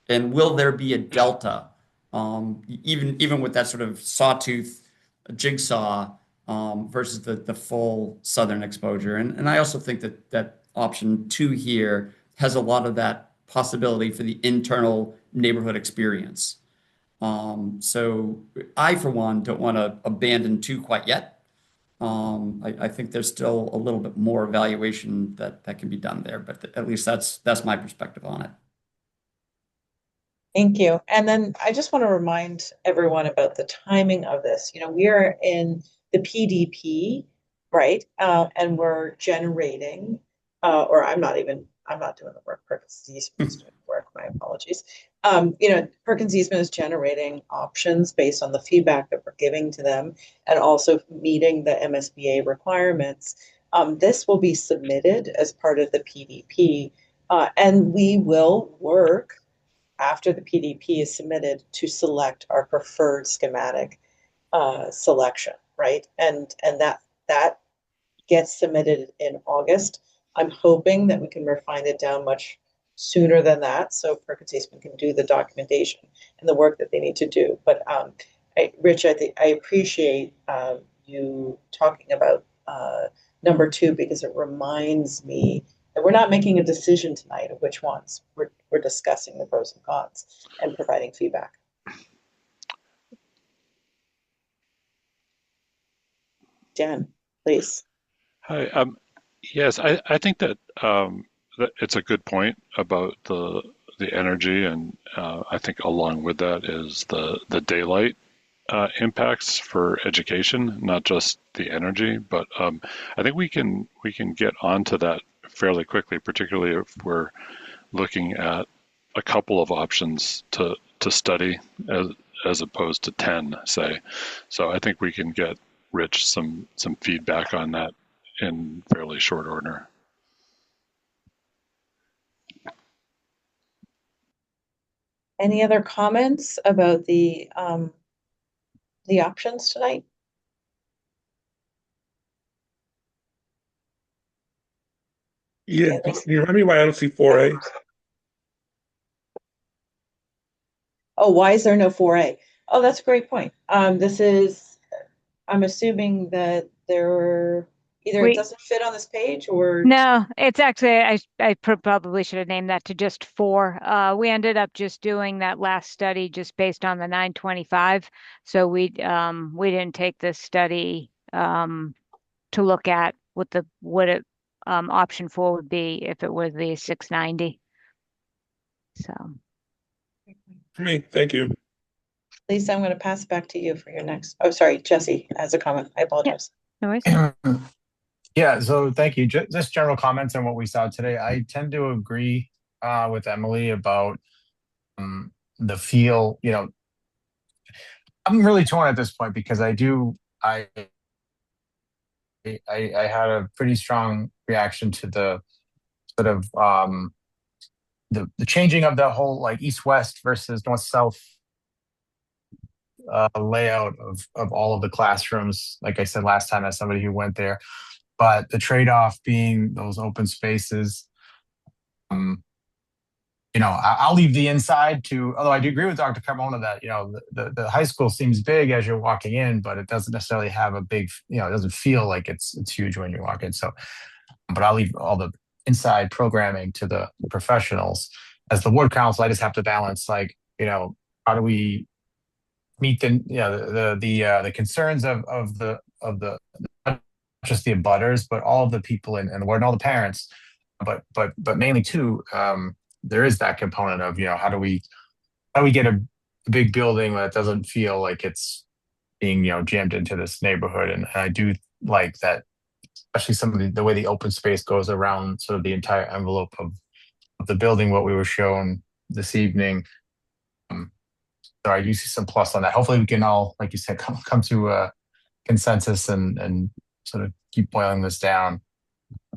and will there be a delta, even with that sort of sawtooth jigsaw, versus the full southern exposure. And I also think that option two here has a lot of that possibility for the internal neighborhood experience. So I, for one, don't want to abandon two quite yet. I think there's still a little bit more evaluation that can be done there, but at least that's my perspective on it. Thank you. And then I just want to remind everyone about the timing of this. We are in the PDP, right? And we're generating, or I'm not doing the work. Perkins Eastman is doing the work. My apologies. Perkins Eastman is generating options based on the feedback that we're giving to them, and also meeting the MSBA requirements. This will be submitted as part of the PDP, and we will work after the PDP is submitted to select our preferred schematic selection, right? And that gets submitted in August. I'm hoping that we can refine it down much sooner than that, so Perkins Eastman can do the documentation and the work that they need to do. But Rich, I appreciate you talking about number two, because it reminds me that we're not making a decision tonight of which ones. We're discussing the pros and cons and providing feedback. Dan, please. Hi. Yes, I think that that it's a good point about the energy, and I think along with that is the daylight impacts for education, not just the energy. But I think we can get onto that fairly quickly, particularly if we're looking at a couple of options to study as opposed to 10, say. So I think we can get Rich some feedback on that in fairly short order. Any other comments about the options tonight? Yeah, can you remind me why I don't see 4A? Oh, why is there no 4A? Oh, that's a great point. I'm assuming that either it doesn't fit on this page, or No, it's actually, I probably should have named that to just 4. We ended up just doing that last study just based on the 925. So we didn't take this study to look at what option 4 would be if it was the 690. So For me, thank you. Lisa, I'm going to pass it back to you for your next. Oh, sorry, Jesse has a comment. I apologize. no worries. Yeah, so thank you. Just general comments on what we saw today. I tend to agree with Emily about the feel. I'm really torn at this point because I had a pretty strong reaction to the sort of the changing of the whole like east-west versus north-south layout of all of the classrooms. Like I said last time, as somebody who went there, but the trade-off being those open spaces. I'll leave the inside to, although I do agree with Dr. Carmona that, the high school seems big as you're walking in, but it doesn't necessarily have a big, it doesn't feel like it's huge when you walk in. So, but I'll leave all the inside programming to the professionals. As the ward council, I just have to balance, like, how do we meet the concerns of the not just the abutters, but all of the people in the ward and all the parents, but mainly too, there is that component of, how do we get big building that doesn't feel like it's being, jammed into this neighborhood. And I do like that, especially some of the way the open space goes around sort of the entire envelope of the building, what we were shown this evening. So I do see some plus on that. Hopefully we can all, like you said, come to a consensus and sort of keep boiling this down.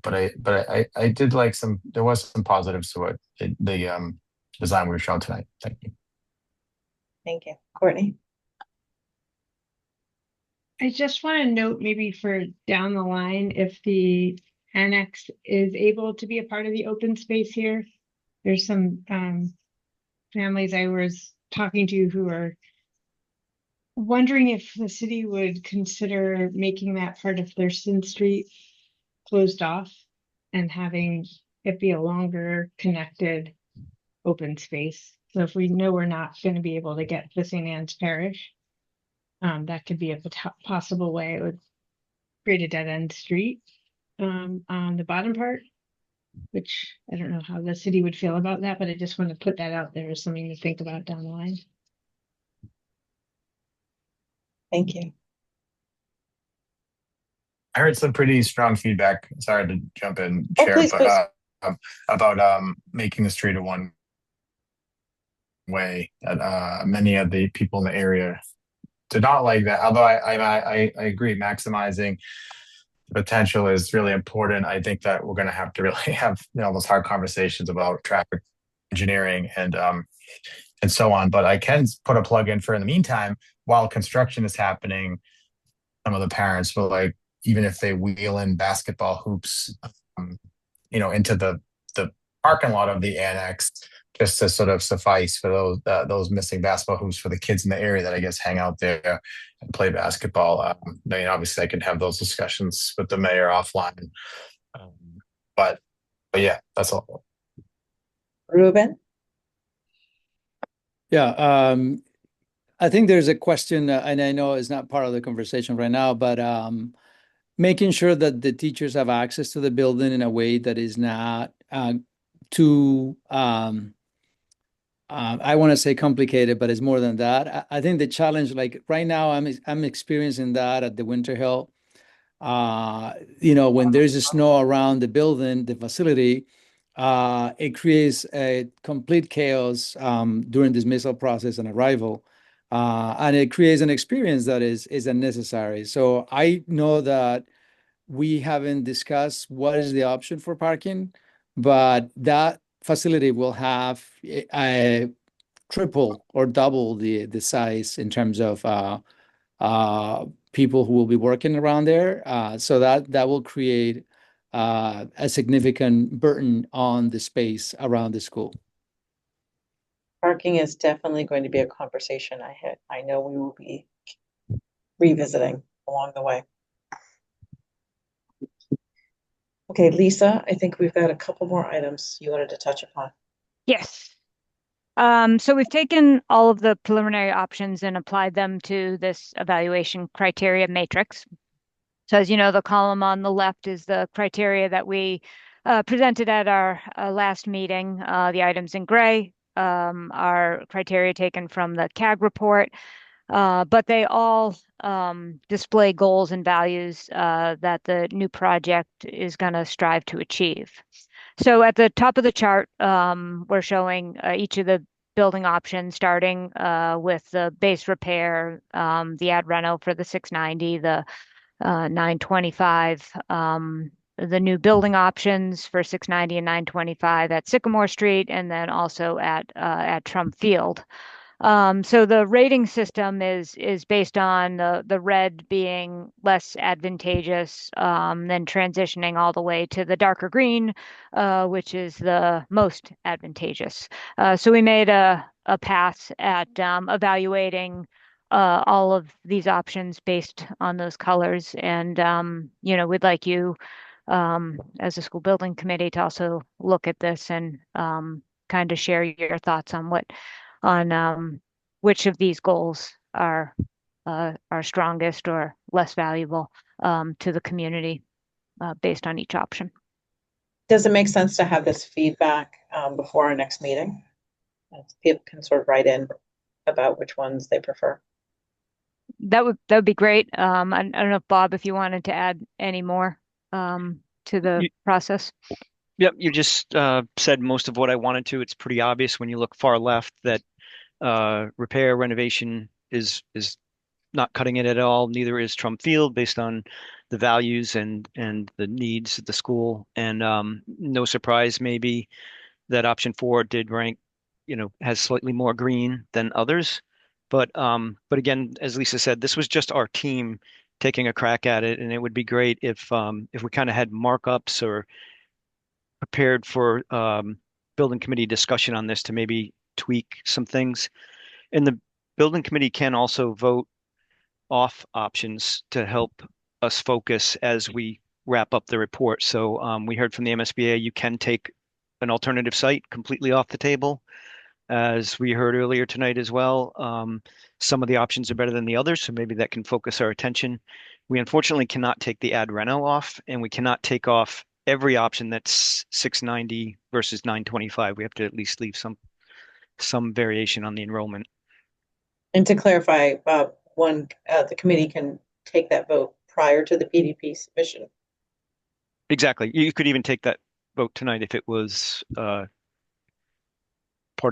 But I did like there was some positives to the design we were shown tonight. Thank you. Thank you. Courtney? I just want to note maybe for down the line, if the annex is able to be a part of the open space here. There's some families I was talking to who are wondering if the city would consider making that part of Thurston Street closed off and having it be a longer connected open space. So if we know we're not going to be able to get to St. Anne's Parish, that could be a possible way. It would create a dead end street on the bottom part, which I don't know how the city would feel about that, but I just want to put that out there as something to think about down the line. Thank you. I heard some pretty strong feedback. Sorry to jump in, Oh, Chair, please, but please. about making the street a one way. Many of the people in the area did not like that. Although I agree, maximizing the potential is really important. I think that we're going to have to really have those hard conversations about traffic engineering and so on. But I can put a plug in for in the meantime, while construction is happening, some of the parents will, like, even if they wheel in basketball hoops, into the parking lot of the annex, just to sort of suffice for those missing basketball hoops for the kids in the area that I guess hang out there and play basketball. Obviously, I can have those discussions with the mayor offline. But yeah, that's all. Ruben? Yeah, I think there's a question, and I know it's not part of the conversation right now, but making sure that the teachers have access to the building in a way that is not too, I want to say complicated, but it's more than that. I think the challenge, like right now, I'm experiencing that at the Winter Hill. When there's snow around the building, the facility, it creates a complete chaos during dismissal process and arrival. And it creates an experience that is unnecessary. So I know that we haven't discussed what is the option for parking, but that facility will have a triple or double the size in terms of people who will be working around there. So that will create a significant burden on the space around the school. Parking is definitely going to be a conversation I know we will be revisiting along the way. Okay, Lisa, I think we've got a couple more items you wanted to touch upon. Yes. So we've taken all of the preliminary options and applied them to this evaluation criteria matrix. So as you know, the column on the left is the criteria that we presented at our last meeting. The items in gray are criteria taken from the CAG report, but they all display goals and values that the new project is going to strive to achieve. So at the top of the chart, we're showing each of the building options, starting with the base repair, the ad reno for the 690, the 925, the new building options for 690 and 925 at Sycamore Street, and then also at Trump Field. So the rating system is based on the red being less advantageous, then transitioning all the way to the darker green, which is the most advantageous. So we made a pass at evaluating all of these options based on those colors, and we'd like you as a school building committee to also look at this and kind of share your thoughts on which of these goals are strongest or less valuable to the community based on each option. Does it make sense to have this feedback before our next meeting? People can sort of write in about which ones they prefer. That would be great. I don't know if Bob, if you wanted to add any more to the process. Yep, you just said most of what I wanted to. It's pretty obvious when you look far left that repair renovation is not cutting it at all. Neither is Trump Field based on the values and the needs of the school. And no surprise, maybe that option 4 did rank, has slightly more green than others. But again, as Lisa said, this was just our team taking a crack at it, and it would be great if we kind of had markups or prepared for building committee discussion on this to maybe tweak some things. And the building committee can also vote off options to help us focus as we wrap up the report. So we heard from the MSBA, you can take an alternative site completely off the table. As we heard earlier tonight as well, some of the options are better than the others, so maybe that can focus our attention. We unfortunately cannot take the ad reno off, and we cannot take off every option that's 690 versus 925. We have to at least leave some variation on the enrollment. And to clarify, the committee can take that vote prior to the PDP submission. Exactly. You could even take that vote tonight if it was part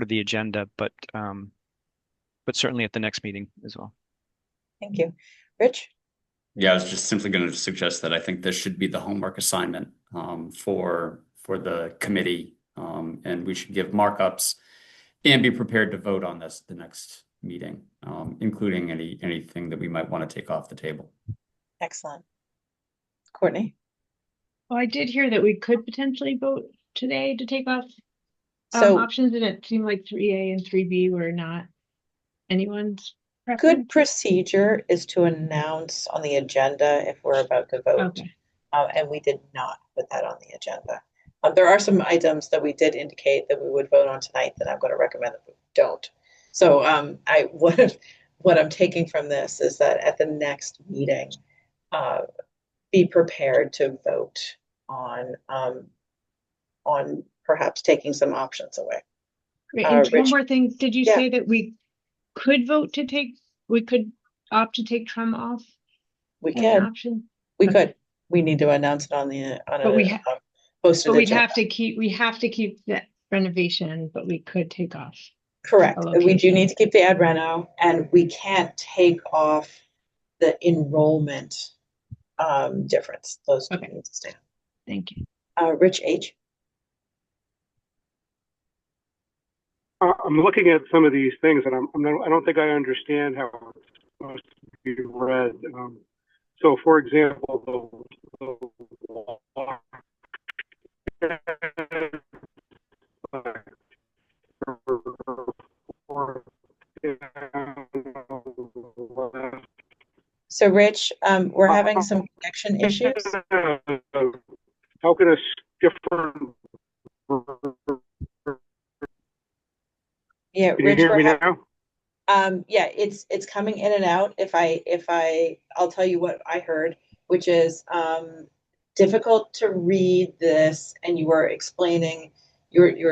of the agenda, but certainly at the next meeting as well. Thank you. Rich? Yeah, I was just simply going to suggest that I think this should be the homework assignment for the committee, and we should give markups and be prepared to vote on this at the next meeting, including anything that we might want to take off the table. Excellent. Courtney? Well, I did hear that we could potentially vote today to take off So options, and it seemed like 3A and 3B were not anyone's preference. good procedure is to announce on the agenda if we're about to vote. Okay. And we did not put that on the agenda. There are some items that we did indicate that we would vote on tonight that I'm going to recommend that we don't. So what I'm taking from this is that at the next meeting, be prepared to vote on perhaps taking some options away. Great. And Rich? one more thing, did you say that we could opt to take Trum off? We as an can. option? We could. We need to announce it on the posted But we'd agenda. have to keep that renovation, but we could take off. Correct. a We do location. need to keep the ad reno, and we can't take off the enrollment difference. Those two need to stay. Thank you. Rich H. I'm looking at some of these things, and I don't think I understand how it's supposed to be read. So, for example, So, Rich, we're having some connection issues. How can a different? Yeah, Can you Rich, hear me now? yeah, it's coming in and out. I'll tell you what I heard, which is difficult to read this, and you were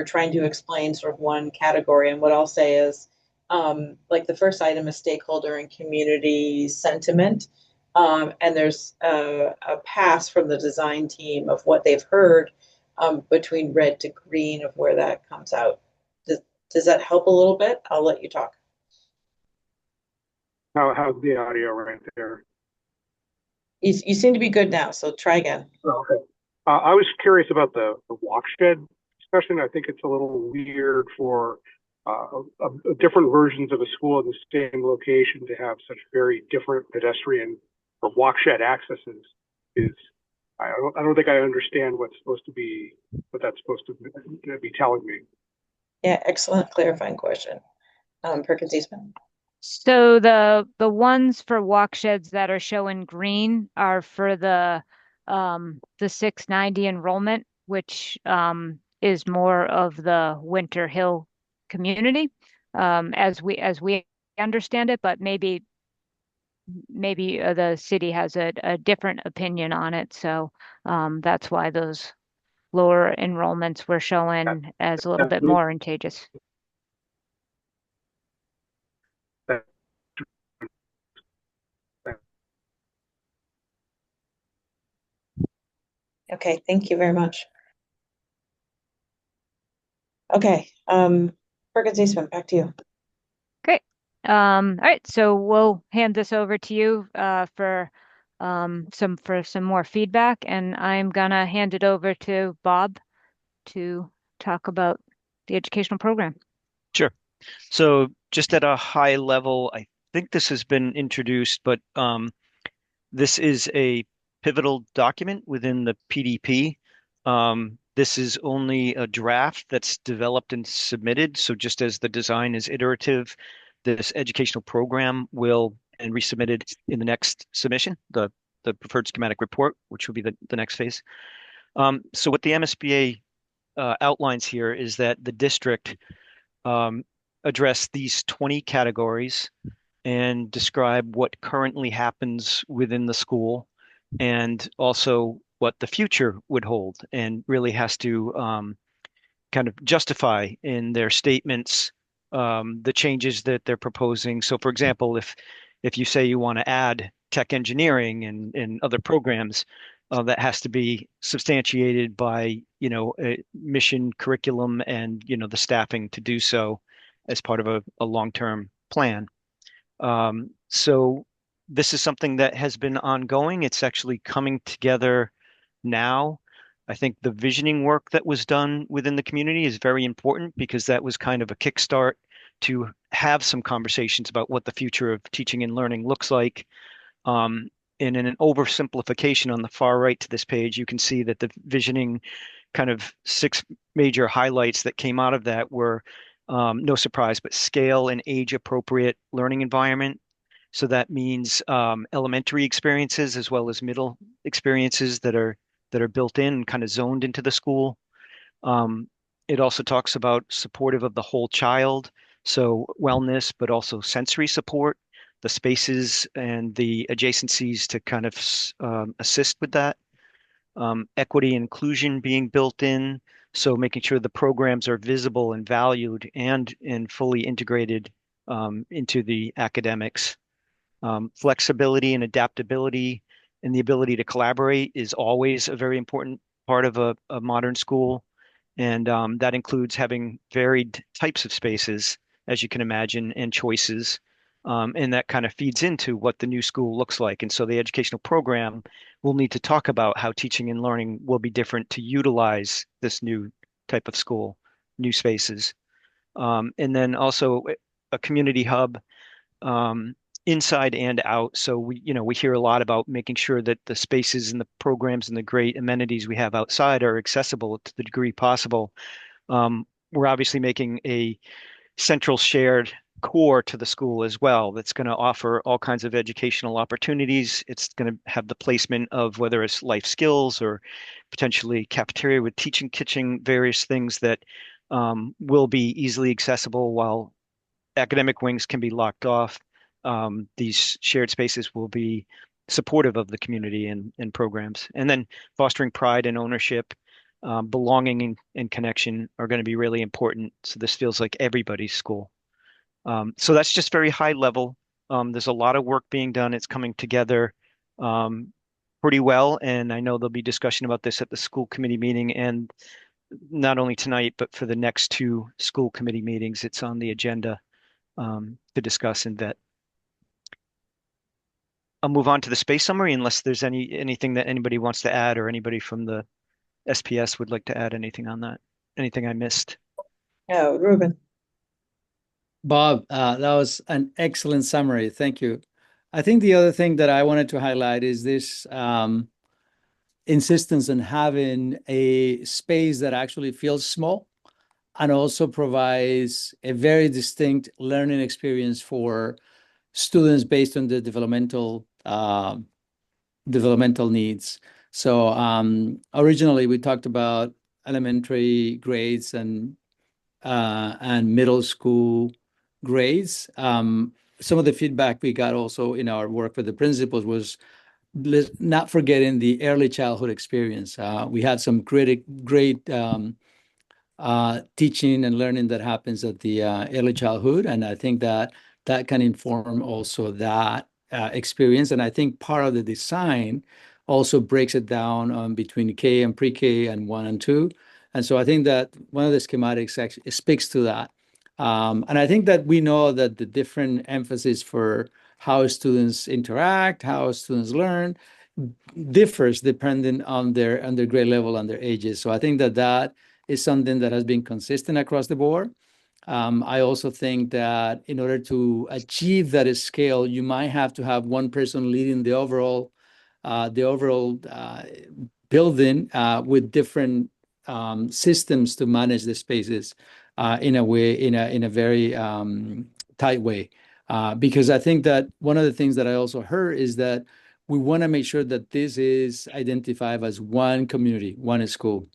trying to explain sort of one category, and what I'll say is like the first item is stakeholder and community sentiment, and there's a pass from the design team of what they've heard between red to green of where that comes out. Does that help a little bit? I'll let you talk. How's the audio right there? You seem to be good now, so try again. Okay. I was curious about the walk shed discussion. I think it's a little weird for different versions of a school in the same location to have such very different pedestrian or walk shed accesses. I don't think I understand what that's supposed to be telling me. Yeah, excellent clarifying question. Perkins Eastman. So the ones for walk sheds that are showing green are for the 690 enrollment, which is more of the Winter Hill community, as we understand it, but maybe the city has a different opinion on it. So that's why those lower enrollments were showing as a little bit more advantageous. Okay, thank you very much. Okay, Perkins Eastman, back to you. Great. All right, so we'll hand this over to you for some more feedback, and I'm gonna hand it over to Bob to talk about the educational program. Sure. So just at a high level, I think this has been introduced, but this is a pivotal document within the PDP. This is only a draft that's developed and submitted. So just as the design is iterative, this educational program will and resubmitted in the next submission, the preferred schematic report, which will be the next phase. So what the MSBA outlines here is that the district um, address these 20 categories and describe what currently happens within the school and also what the future would hold, and really has to kind of justify in their statements the changes that they're proposing. So, for example, if you say you want to add tech engineering and other programs, that has to be substantiated by, a mission curriculum and, the staffing to do so as part of a long-term plan. So this is something that has been ongoing. It's actually coming together now. I think the visioning work that was done within the community is very important because that was kind of a kickstart to have some conversations about what the future of teaching and learning looks like. And in an oversimplification on the far right to this page, you can see that the visioning kind of 6 major highlights that came out of that were no surprise, but scale and age appropriate learning environment. So that means elementary experiences as well as middle experiences that are built in and kind of zoned into the school. Um, it also talks about supportive of the whole child, so wellness, but also sensory support, the spaces and the adjacencies to kind of assist with that. Equity and inclusion being built in, so making sure the programs are visible and valued and fully integrated into the academics. Flexibility and adaptability and the ability to collaborate is always a very important part of a modern school. And that includes having varied types of spaces, as you can imagine, and choices. And that kind of feeds into what the new school looks like. And so the educational program will need to talk about how teaching and learning will be different to utilize this new type of school, new spaces. And then also a community hub, um, inside and out. So we hear a lot about making sure that the spaces and the programs and the great amenities we have outside are accessible to the degree possible. We're obviously making a central shared core to the school as well that's going to offer all kinds of educational opportunities. It's going to have the placement of whether it's life skills or potentially cafeteria with teaching kitchen, various things that will be easily accessible while academic wings can be locked off. These shared spaces will be supportive of the community and programs. And then fostering pride and ownership, belonging and connection are going to be really important. So this feels like everybody's school. So that's just very high level. There's a lot of work being done. It's coming together pretty well. And I know there'll be discussion about this at the school committee meeting, and not only tonight, but for the next 2 school committee meetings, it's on the agenda to discuss and vet. I'll move on to the space summary unless there's anything that anybody wants to add, or anybody from the SPS would like to add anything on that. Anything I missed? Oh, Ruben. Bob, that was an excellent summary. Thank you. I think the other thing that I wanted to highlight is this insistence on having a space that actually feels small and also provides a very distinct learning experience for students based on the developmental needs. So originally we talked about elementary grades and middle school grades. Some of the feedback we got also in our work with the principals was not forgetting the early childhood experience. We had some great teaching and learning that happens at the early childhood, and I think that can inform also that experience. And I think part of the design also breaks it down between K and pre-K and 1 and 2. And so I think that one of the schematics actually speaks to that. And I think that we know that the different emphasis for how students interact, how students learn, differs depending on their grade level and their ages. So I think that that is something that has been consistent across the board. I also think that in order to achieve that scale, you might have to have one person leading the overall building with different systems to manage the spaces in a way, in a very tight way. Because I think that one of the things that I also heard is that we want to make sure that this is identified as one community, one school.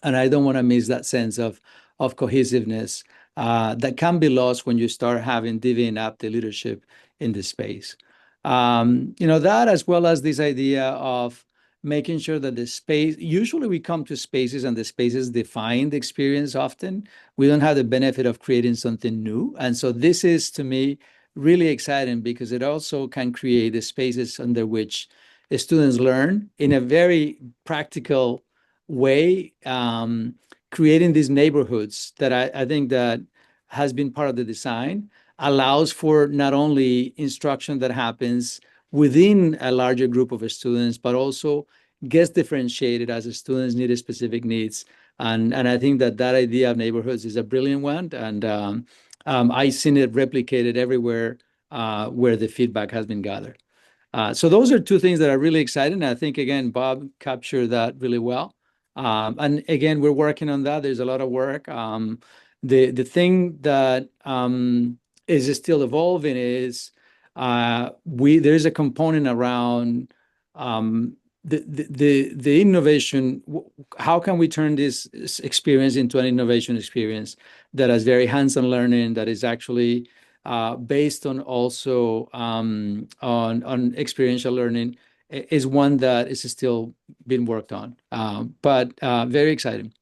And I don't want to miss that sense of cohesiveness that can be lost when you start having divvying up the leadership in the space. That as well as this idea of making sure that the space, usually we come to spaces and the spaces define the experience often. We don't have the benefit of creating something new. And so this is, to me, really exciting because it also can create the spaces under which students learn in a very practical way, creating these neighborhoods that I think that has been part of the design, allows for not only instruction that happens within a larger group of students, but also gets differentiated as the students need specific needs. And I think that that idea of neighborhoods is a brilliant one. And I've seen it replicated everywhere where the feedback has been gathered. So those are two things that are really exciting. I think, again, Bob captured that really well. And again, we're working on that. There's a lot of work. The thing that is still evolving is there's a component around the innovation. How can we turn this experience into an innovation experience that is very hands-on learning, that is actually based on also on experiential learning, is one that is still being worked on, but very exciting.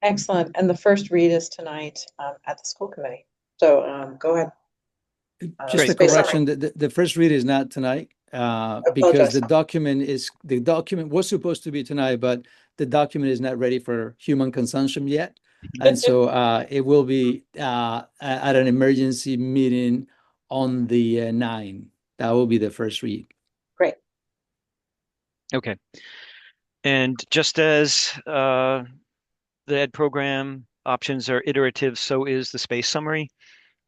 Excellent. And the first read is tonight at the school committee. So go ahead. Just a correction, the first read is not tonight because the document was supposed to be tonight, but the document is not ready for human consumption yet. And so it will be at an emergency meeting on the 9th. That will be the first read. Great. Okay. And just as the ed program options are iterative, so is the space summary.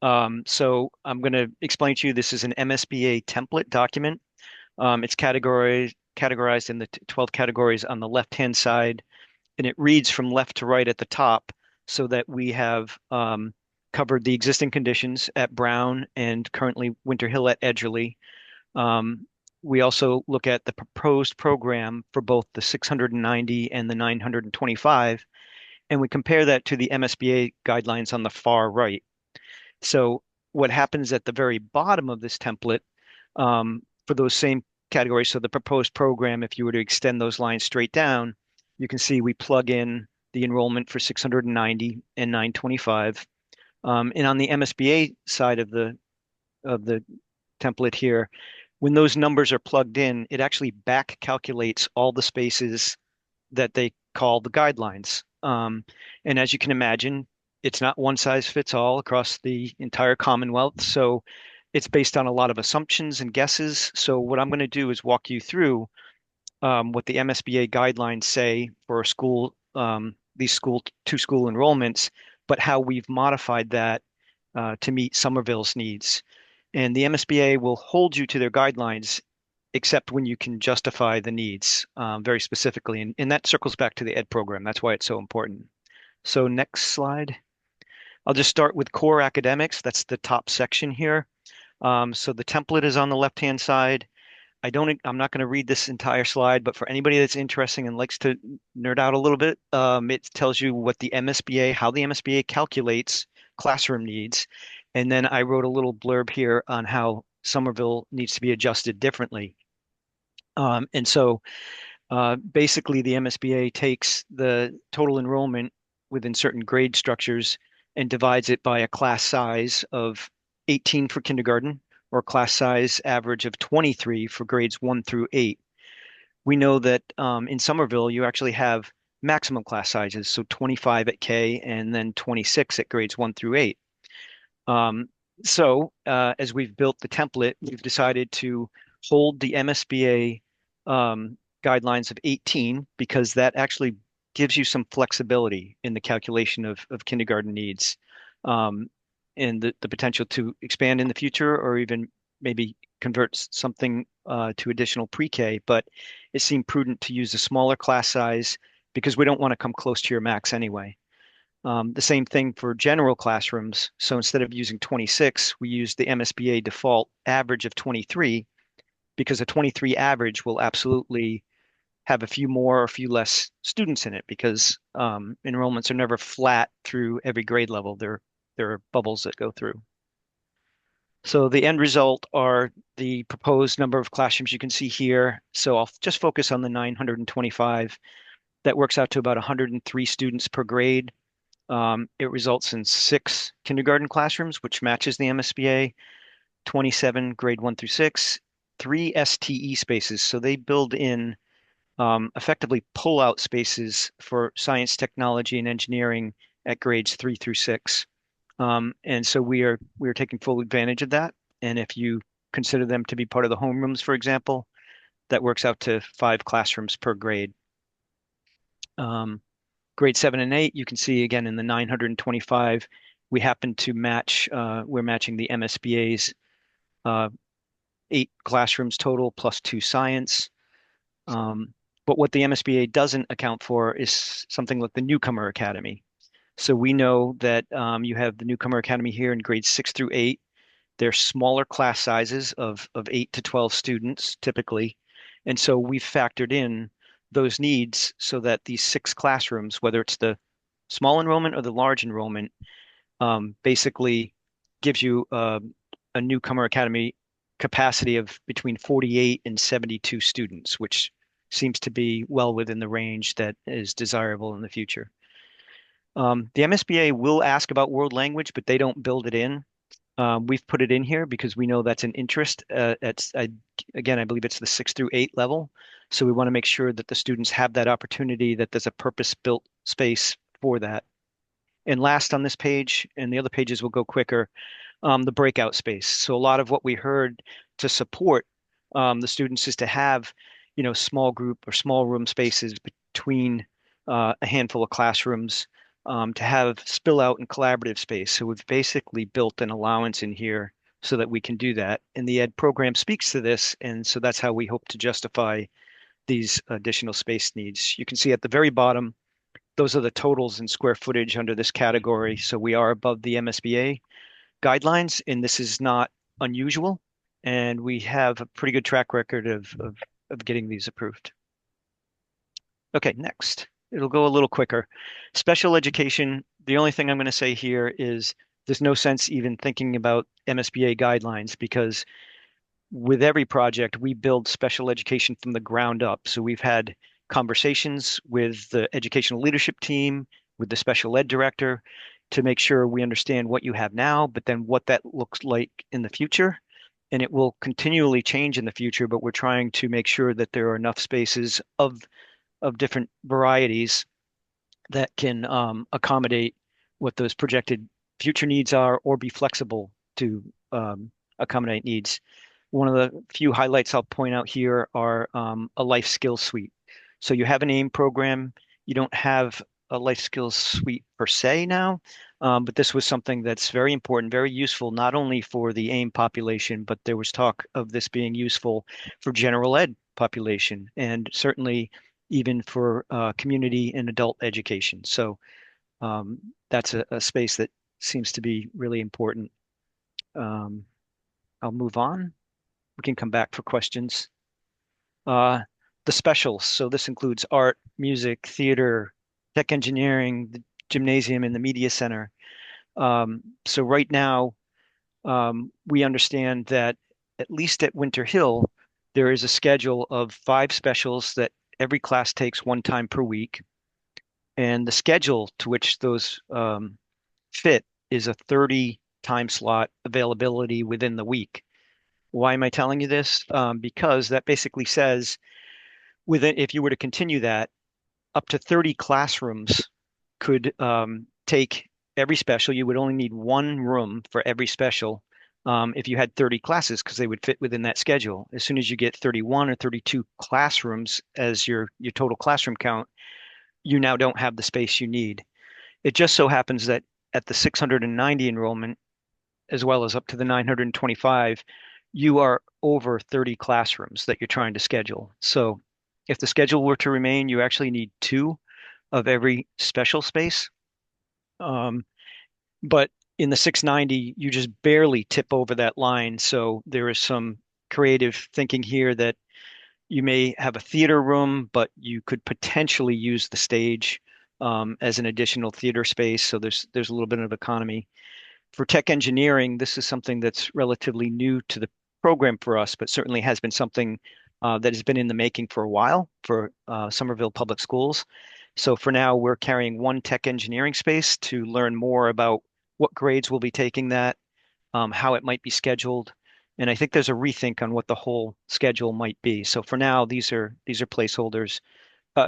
So I'm going to explain to you, this is an MSBA template document. It's categorized in the 12 categories on the left-hand side, and it reads from left to right at the top so that we have covered the existing conditions at Brown and currently Winter Hill at Edgerly. We also look at the proposed program for both the 690 and the 925, and we compare that to the MSBA guidelines on the far right. So what happens at the very bottom of this template for those same categories, so the proposed program, if you were to extend those lines straight down, you can see we plug in the enrollment for 690 and 925. And on the MSBA side of the template here, when those numbers are plugged in, it actually back calculates all the spaces that they call the guidelines. And as you can imagine, it's not one size fits all across the entire Commonwealth. So it's based on a lot of assumptions and guesses. So what I'm going to do is walk you through what the MSBA guidelines say for a school, these two school enrollments, but how we've modified that to meet Somerville's needs. And the MSBA will hold you to their guidelines except when you can justify the needs very specifically. And that circles back to the ed program. That's why it's so important. So next slide. I'll just start with core academics. That's the top section here. So the template is on the left-hand side. I'm not going to read this entire slide, but for anybody that's interested and likes to nerd out a little bit, it tells you what how the MSBA calculates classroom needs. And then I wrote a little blurb here on how Somerville needs to be adjusted differently. And so basically the MSBA takes the total enrollment within certain grade structures and divides it by a class size of 18 for kindergarten, or class size average of 23 for grades 1 through 8. We know that in Somerville, you actually have maximum class sizes, so 25 at K and then 26 at grades 1 through 8. As we've built the template, we've decided to hold the MSBA guidelines of 18 because that actually gives you some flexibility in the calculation of kindergarten needs, and the potential to expand in the future or even maybe convert something to additional pre-K. But it seemed prudent to use a smaller class size because we don't want to come close to your max anyway. The same thing for general classrooms. So instead of using 26, we use the MSBA default average of 23 because a 23 average will absolutely have a few more or a few less students in it because enrollments are never flat through every grade level. There are bubbles that go through. So the end result are the proposed number of classrooms you can see here. So I'll just focus on the 925. That works out to about 103 students per grade. It results in 6 kindergarten classrooms, which matches the MSBA, 27 grade 1 through 6, 3 STE spaces. So they build in effectively pull-out spaces for science, technology, and engineering at grades 3 through 6. And so we are taking full advantage of that. And if you consider them to be part of the homerooms, for example, that works out to 5 classrooms per grade. Grade 7 and 8, you can see again in the 925, we happen to match, we're matching the MSBA's 8 classrooms total plus 2 science. But what the MSBA doesn't account for is something like the Newcomer Academy. So we know that you have the Newcomer Academy here in grades 6 through 8. They're smaller class sizes of 8 to 12 students typically. And so we've factored in those needs so that these 6 classrooms, whether it's the small enrollment or the large enrollment, basically gives you a Newcomer Academy capacity of between 48 and 72 students, which seems to be well within the range that is desirable in the future. The MSBA will ask about world language, but they don't build it in. We've put it in here because we know that's an interest. Again, I believe it's the 6 through 8 level. So we want to make sure that the students have that opportunity, that there's a purpose-built space for that. And last on this page, and the other pages will go quicker, the breakout space. So a lot of what we heard to support the students is to have, small group or small room spaces between a handful of classrooms, to have spill out and collaborative space. So we've basically built an allowance in here so that we can do that. And the ed program speaks to this. And so that's how we hope to justify these additional space needs. You can see at the very bottom, those are the totals in square footage under this category. So we are above the MSBA guidelines, and this is not unusual. And we have a pretty good track record of getting these approved. Okay, next. It'll go a little quicker. Special education, the only thing I'm going to say here is there's no sense even thinking about MSBA guidelines because with every project, we build special education from the ground up. So we've had conversations with the educational leadership team, with the special ed director to make sure we understand what you have now, but then what that looks like in the future. And it will continually change in the future, but we're trying to make sure that there are enough spaces of different varieties that can accommodate what those projected future needs are or be flexible to accommodate needs. One of the few highlights I'll point out here are a life skills suite. So you have an AIM program. You don't have a life skills suite per se now, but this was something that's very important, very useful, not only for the AIM population, but there was talk of this being useful for general ed population and certainly even for community and adult education. So that's a space that seems to be really important. I'll move on. We can come back for questions. The specials. So this includes art, music, theater, tech engineering, the gymnasium, and the media center. So right now, we understand that at least at Winter Hill, there is a schedule of 5 specials that every class takes 1 time per week. And the schedule to which those fit is a 30 time slot availability within the week. Why am I telling you this? Because that basically says if you were to continue that, up to 30 classrooms could take every special. You would only need one room for every special if you had 30 classes because they would fit within that schedule. As soon as you get 31 or 32 classrooms as your total classroom count, you now don't have the space you need. It just so happens that at the 690 enrollment, as well as up to the 925, you are over 30 classrooms that you're trying to schedule. So if the schedule were to remain, you actually need two of every special space. But in the 690, you just barely tip over that line. So there is some creative thinking here that you may have a theater room, but you could potentially use the stage as an additional theater space. So there's a little bit of economy. For tech engineering, this is something that's relatively new to the program for us, but certainly has been something that has been in the making for a while for Somerville Public Schools. So for now, we're carrying one tech engineering space to learn more about what grades will be taking that, how it might be scheduled. And I think there's a rethink on what the whole schedule might be. So for now, these are placeholders.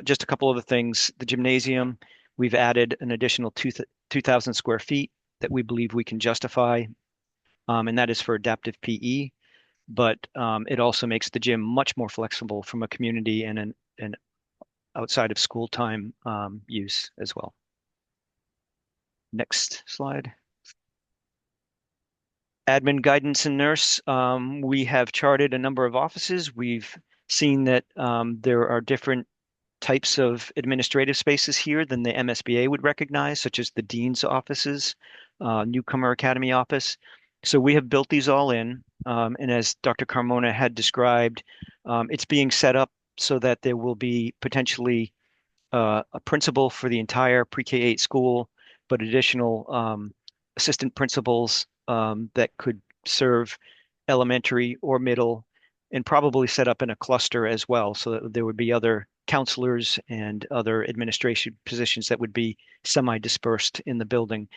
Just a couple of the things. The gymnasium, we've added an additional 2,000 square feet that we believe we can justify, and that is for adaptive PE. But it also makes the gym much more flexible from a community and an outside of school time use as well. Next slide. Admin guidance and nurse. We have charted a number of offices. We've seen that there are different types of administrative spaces here than the MSBA would recognize, such as the dean's offices, newcomer academy office. So we have built these all in. And as Dr. Carmona had described, it's being set up so that there will be potentially a principal for the entire pre-K-8 school, but additional assistant principals that could serve elementary or middle, and probably set up in a cluster as well, so that there would be other counselors and other administration positions that would be semi-dispersed in the building.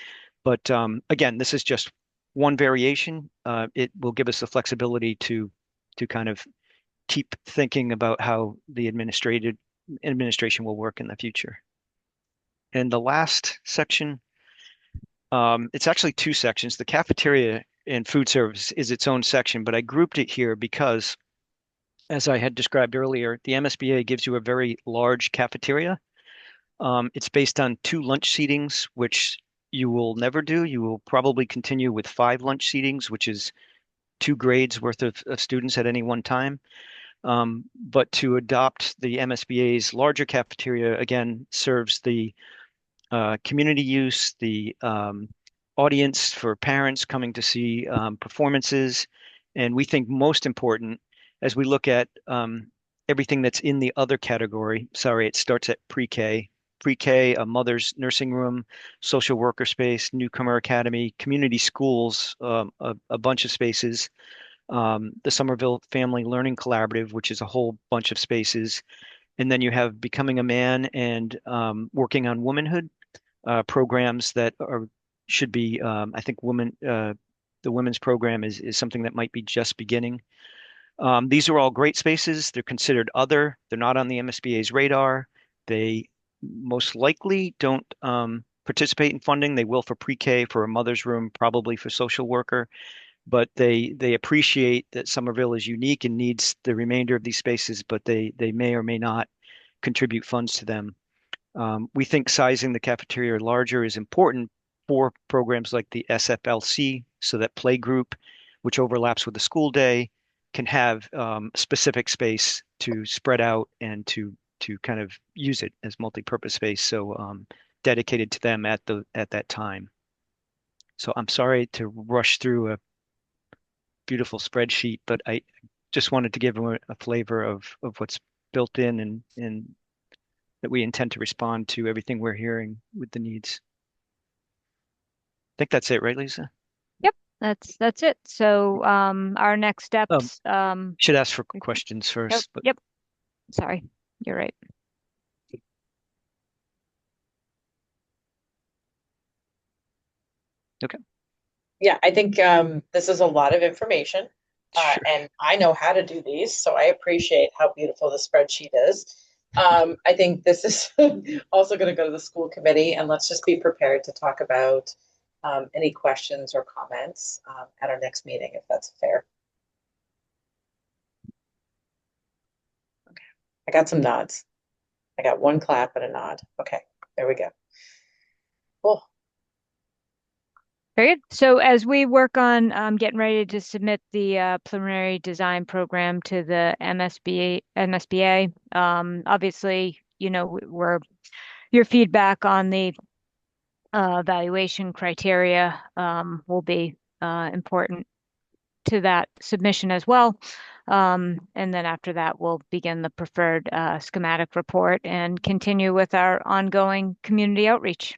But again, this is just one variation. It will give us the flexibility to kind of keep thinking about how the administration will work in the future. And the last section, it's actually two sections. The cafeteria and food service is its own section, but I grouped it here because, as I had described earlier, the MSBA gives you a very large cafeteria. It's based on 2 lunch seatings, which you will never do. You will probably continue with 5 lunch seatings, which is 2 grades worth of students at any one time. But to adopt the MSBA's larger cafeteria, again, serves the community use, the audience for parents coming to see performances. And we think most important, as we look at everything that's in the other category, sorry, it starts at pre-K. Pre-K, a mother's nursing room, social worker space, newcomer academy, community schools, a bunch of spaces. The Somerville Family Learning Collaborative, which is a whole bunch of spaces. And then you have Becoming a Man and Working on Womanhood programs that should be, I think, the women's program is something that might be just beginning. These are all great spaces. They're considered other. They're not on the MSBA's radar. They most likely don't participate in funding. They will for pre-K, for a mother's room, probably for social worker. But they appreciate that Somerville is unique and needs the remainder of these spaces, but they may or may not contribute funds to them. We think sizing the cafeteria larger is important for programs like the SFLC, so that play group, which overlaps with the school day, can have specific space to spread out and to kind of use it as multi-purpose space. So dedicated to them at that time. So I'm sorry to rush through a beautiful spreadsheet, but I just wanted to give a flavor of what's built in and that we intend to respond to everything we're hearing with the needs. I think that's it, right, Lisa? Yep, that's it. So our next steps. Should ask for questions first. But... Yep. Sorry, you're right. Okay. Yeah, I think this is a lot of information And I know how to do these, so I appreciate how beautiful the spreadsheet is. I think this is also going to go to the school committee, and let's just be prepared to talk about any questions or comments at our next meeting, if that's fair. Okay, I got some nods. I got one clap and a nod. Okay, there we go. Cool. Very good. So as we work on getting ready to submit the preliminary design program to the MSBA, obviously, we're your feedback on the evaluation criteria will be important to that submission as well. And then after that, we'll begin the preferred schematic report and continue with our ongoing community outreach.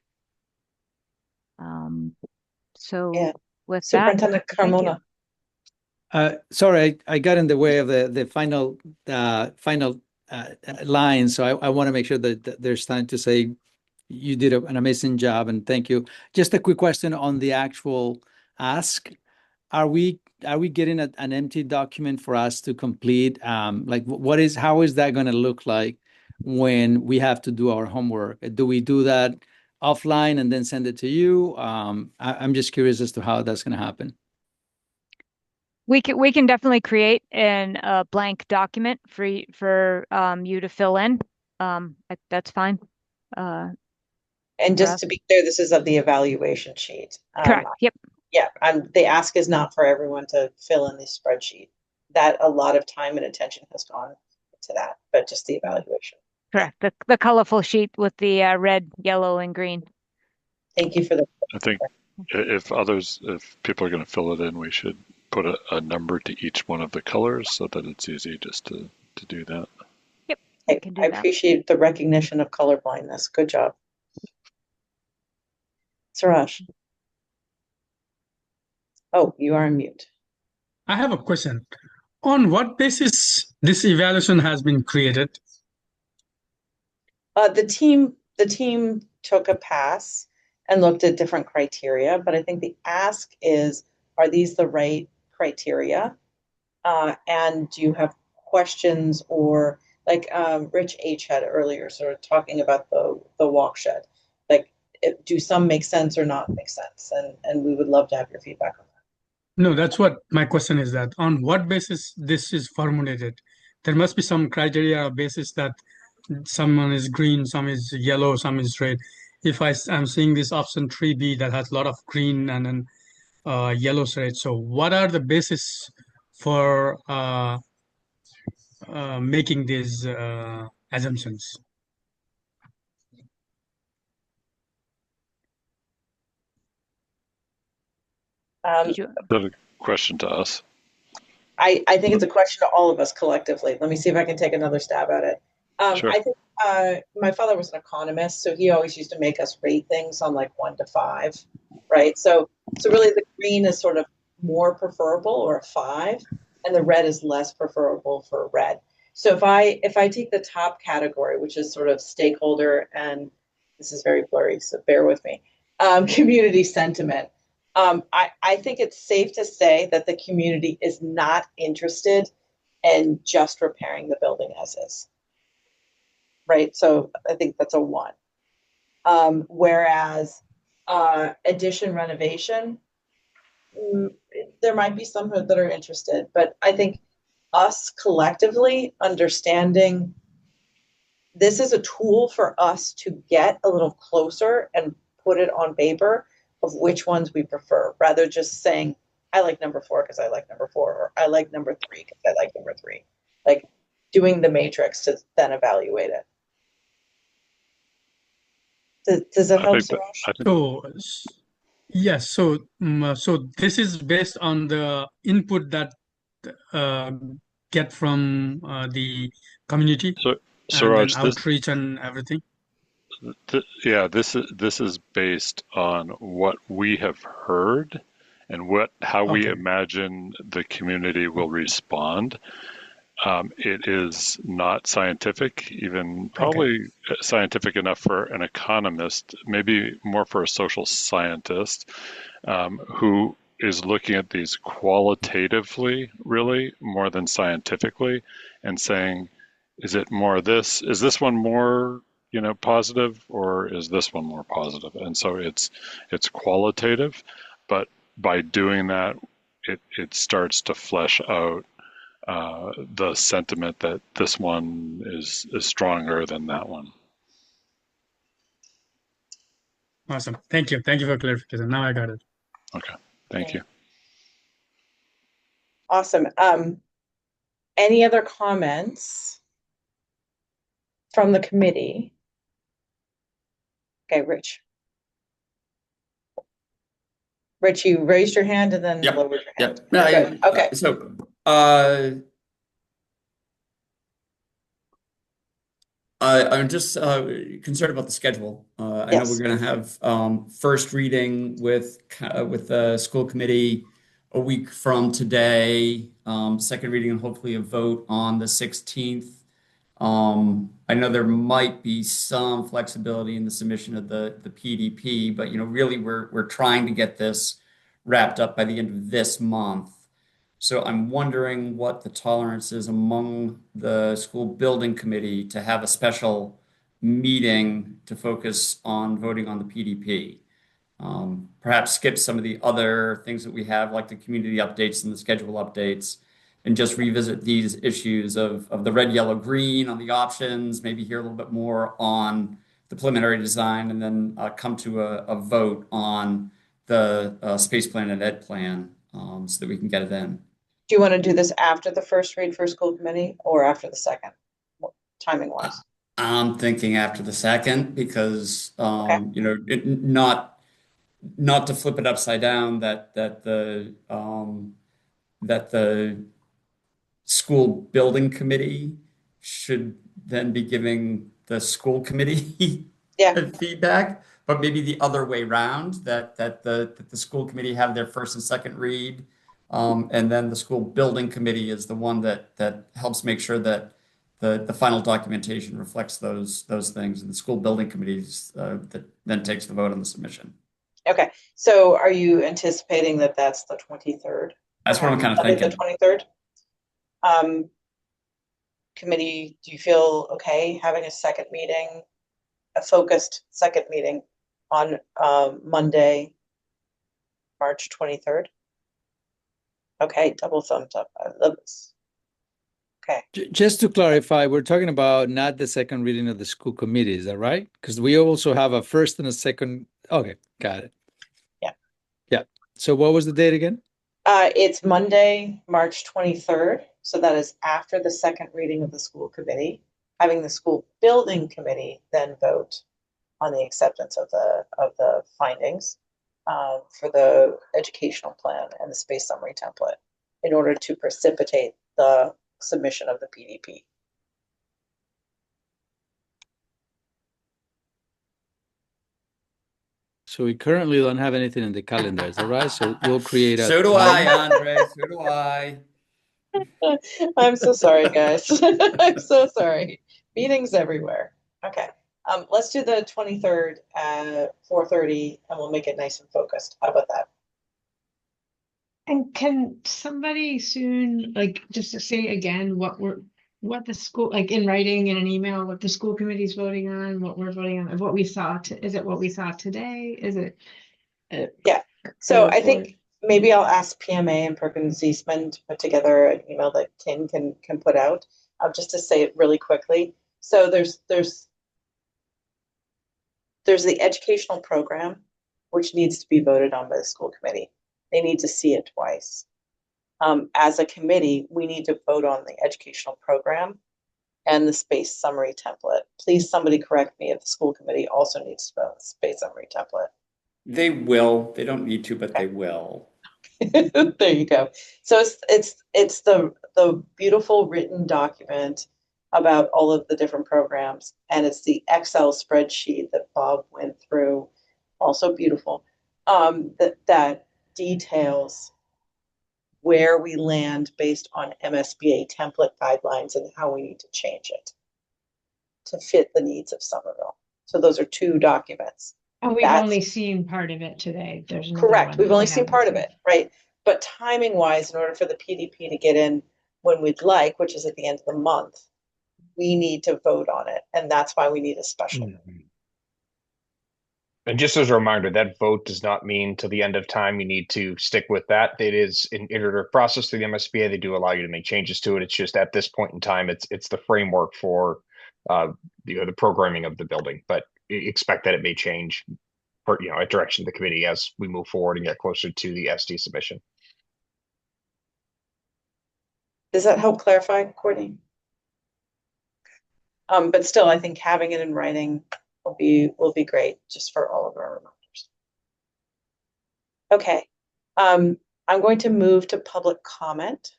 So Yeah. with Superintendent that, thank you. Carmona. Sorry, I got in the way of the final line, so I want to make sure that there's time to say you did an amazing job and thank you. Just a quick question on the actual ask. Are we getting an empty document for us to complete? Like how is that going to look like when we have to do our homework? Do we do that offline and then send it to you? I'm just curious as to how that's going to happen. We can definitely create a blank document for you to fill in. That's fine. And just to be clear, this is of the evaluation sheet. Correct. Yep. Yeah, the ask is not for everyone to fill in the spreadsheet. That a lot of time and attention has gone to that, but just the evaluation. Correct. The colorful sheet with the red, yellow, and green. Thank you for the. I think if people are going to fill it in, we should put a number to each one of the colors so that it's easy just to do that. Yep. I appreciate the recognition of color blindness. Good job. Suraj. Oh, you are on mute. I have a question. On what basis this evaluation has been created? The team took a pass and looked at different criteria, but I think the ask is, are these the right criteria? And do you have questions or like Rich H had earlier, sort of talking about the walk shed, like do some make sense or not make sense? And we would love to have your feedback on that. No, that's what my question is, that on what basis this is formulated? There must be some criteria basis that someone is green, some is yellow, some is red. If I'm seeing this option 3B that has a lot of green and then yellow shades, so what are the basis for making these assumptions? Is that a question to us? I think it's a question to all of us collectively. Let me see if I can take another stab at it. Sure. I think my father was an economist, so he always used to make us rate things on like 1 to 5, right? So really the green is sort of more preferable, or a 5, and the red is less preferable for red. So if I take the top category, which is sort of stakeholder, and this is very blurry, so bear with me, community sentiment. I think it's safe to say that the community is not interested in just repairing the building as is. Right? So I think that's a 1. Whereas addition renovation, there might be some that are interested, but I think us collectively understanding this is a tool for us to get a little closer and put it on paper of which ones we prefer, rather just saying, I like number 4 because I like number 4, or I like number 3 because I like number 3. Like doing the matrix to then evaluate it. Does that help, Suraj? So, yes. So this is based on the input that get from the community, So, and Suraj, then outreach and everything. Yeah, this is based on what we have heard and how we imagine the community will respond. It is not scientific, even probably scientific enough for an economist, maybe more for a social scientist, who is looking at these qualitatively, really, more than scientifically, and saying, is it more this? Is this one more, positive, or is this one more positive? And so it's qualitative, but by doing that, it starts to flesh out the sentiment that this one is stronger than that one. Awesome. Thank you. Thank you for clarification. Now I got it. Okay. Thank you. Awesome. Any other comments from the committee? Okay, Rich. Rich, you raised your hand and then lowered your hand. Yep. No, Good. Okay. So, I'm just concerned about the schedule. I know we're going to have first reading with the school committee a week from today. Second reading and hopefully a vote on the 16th. I know there might be some flexibility in the submission of the PDP, but really we're trying to get this wrapped up by the end of this month. So I'm wondering what the tolerance is among the school building committee to have a special meeting to focus on voting on the PDP. Perhaps skip some of the other things that we have, like the community updates and the schedule updates, and just revisit these issues of the red, yellow, green on the options, maybe hear a little bit more on the preliminary design, and then come to a vote on the space plan and ed plan so that we can get it in. Do you want to do this after the first read for school committee or after the second, timing wise? I'm thinking after the second because, not to flip it upside down that the school building committee should then be giving the school committee feedback, but maybe the other way around, that the school committee have their first and second read, and then the school building committee is the one that helps make sure that the final documentation reflects those things, and the school building committees that then takes the vote on the submission. Okay, so are you anticipating that that's the 23rd? That's what I'm kind of thinking. The 23rd. Committee, do you feel okay having a second meeting, a focused second meeting on Monday, March 23rd? Okay, double thumbs up. I love this. Okay. Just to clarify, we're talking about not the second reading of the school committee, is that right? Because we also have a first and a second. Okay, got it. Yeah. Yeah. So what was the date again? It's Monday, March 23rd. So that is after the second reading of the school committee, having the school building committee then vote on the acceptance of the findings for the educational plan and the space summary template in order to precipitate the submission of the PDP. So we currently don't have anything in the calendar, is that right? So we'll create a. So do I, Andre. So do I. I'm so sorry, guys. I'm so sorry. Meetings everywhere. Okay. Let's do the 23rd at 4:30 and we'll make it nice and focused. How about that? And can somebody soon, like, just to say again what the school, like in writing in an email, what the school committee's voting on, what we're voting on, what we saw, is it what we saw today? Is it? Yeah. So I think maybe I'll ask PMA and Perkins Eastman to put together an email that Tim can put out, just to say it really quickly. So there's the educational program, which needs to be voted on by the school committee. They need to see it twice. As a committee, we need to vote on the educational program and the space summary template. Please, somebody correct me if the school committee also needs to vote on the space summary template. They will. They don't need to, but they will. There you go. So it's the beautiful written document about all of the different programs, and it's the Excel spreadsheet that Bob went through, also beautiful, that details where we land based on MSBA template guidelines and how we need to change it to fit the needs of Somerville. So those are two documents. And we've That's only seen part of it today. There's another correct. one We've that only we seen haven't part of seen. it, right? But timing wise, in order for the PDP to get in when we'd like, which is at the end of the month, we need to vote on it. And that's why we need a special. And just as a reminder, that vote does not mean till the end of time you need to stick with that. It is an iterative process through the MSBA. They do allow you to make changes to it. It's just at this point in time, it's the framework for the programming of the building. But expect that it may change for at direction of the committee as we move forward and get closer to the SD submission. Does that help clarify, Courtney? But still, I think having it in writing will be great just for all of our reminders. Okay. I'm going to move to public comment.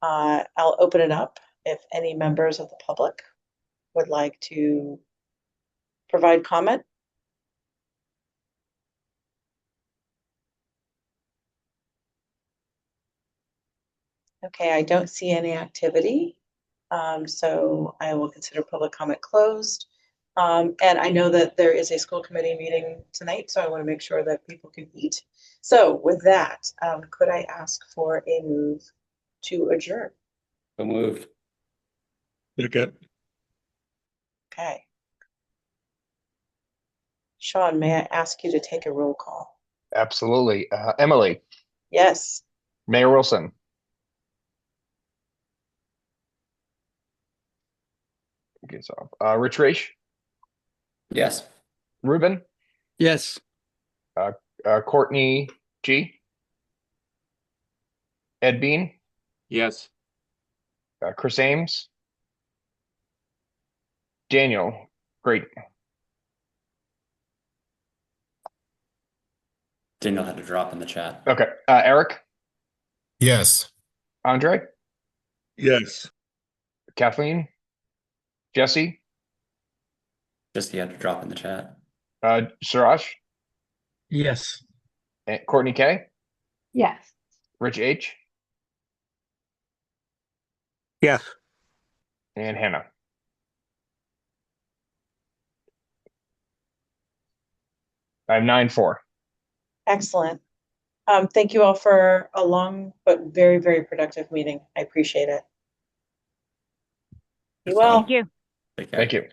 I'll open it up if any members of the public would like to provide comment. Okay, I don't see any activity. So I will consider public comment closed. And I know that there is a school committee meeting tonight, so I want to make sure that people can eat. So with that, could I ask for a move to adjourn? So moved. Okay. Okay. Sean, may I ask you to take a roll call? Absolutely. Emily, Yes. Mayor Wilson, gets off. Rich Raish, Yes. Ruben, Yes. Courtney G, Ed Bean, Yes. Chris Ames, Daniel. Great. Daniel had to drop in the chat. Okay. Eric, Yes. Andre, Yes. Kathleen, Jesse, Just he had to drop in the chat. Suraj, Yes. and Courtney K, Yes. Rich H, Yes. and Hannah. I have 9-4. Excellent. Thank you all for a long but very, very productive meeting. I appreciate it. Be well. Thank you. Take care. Thank you.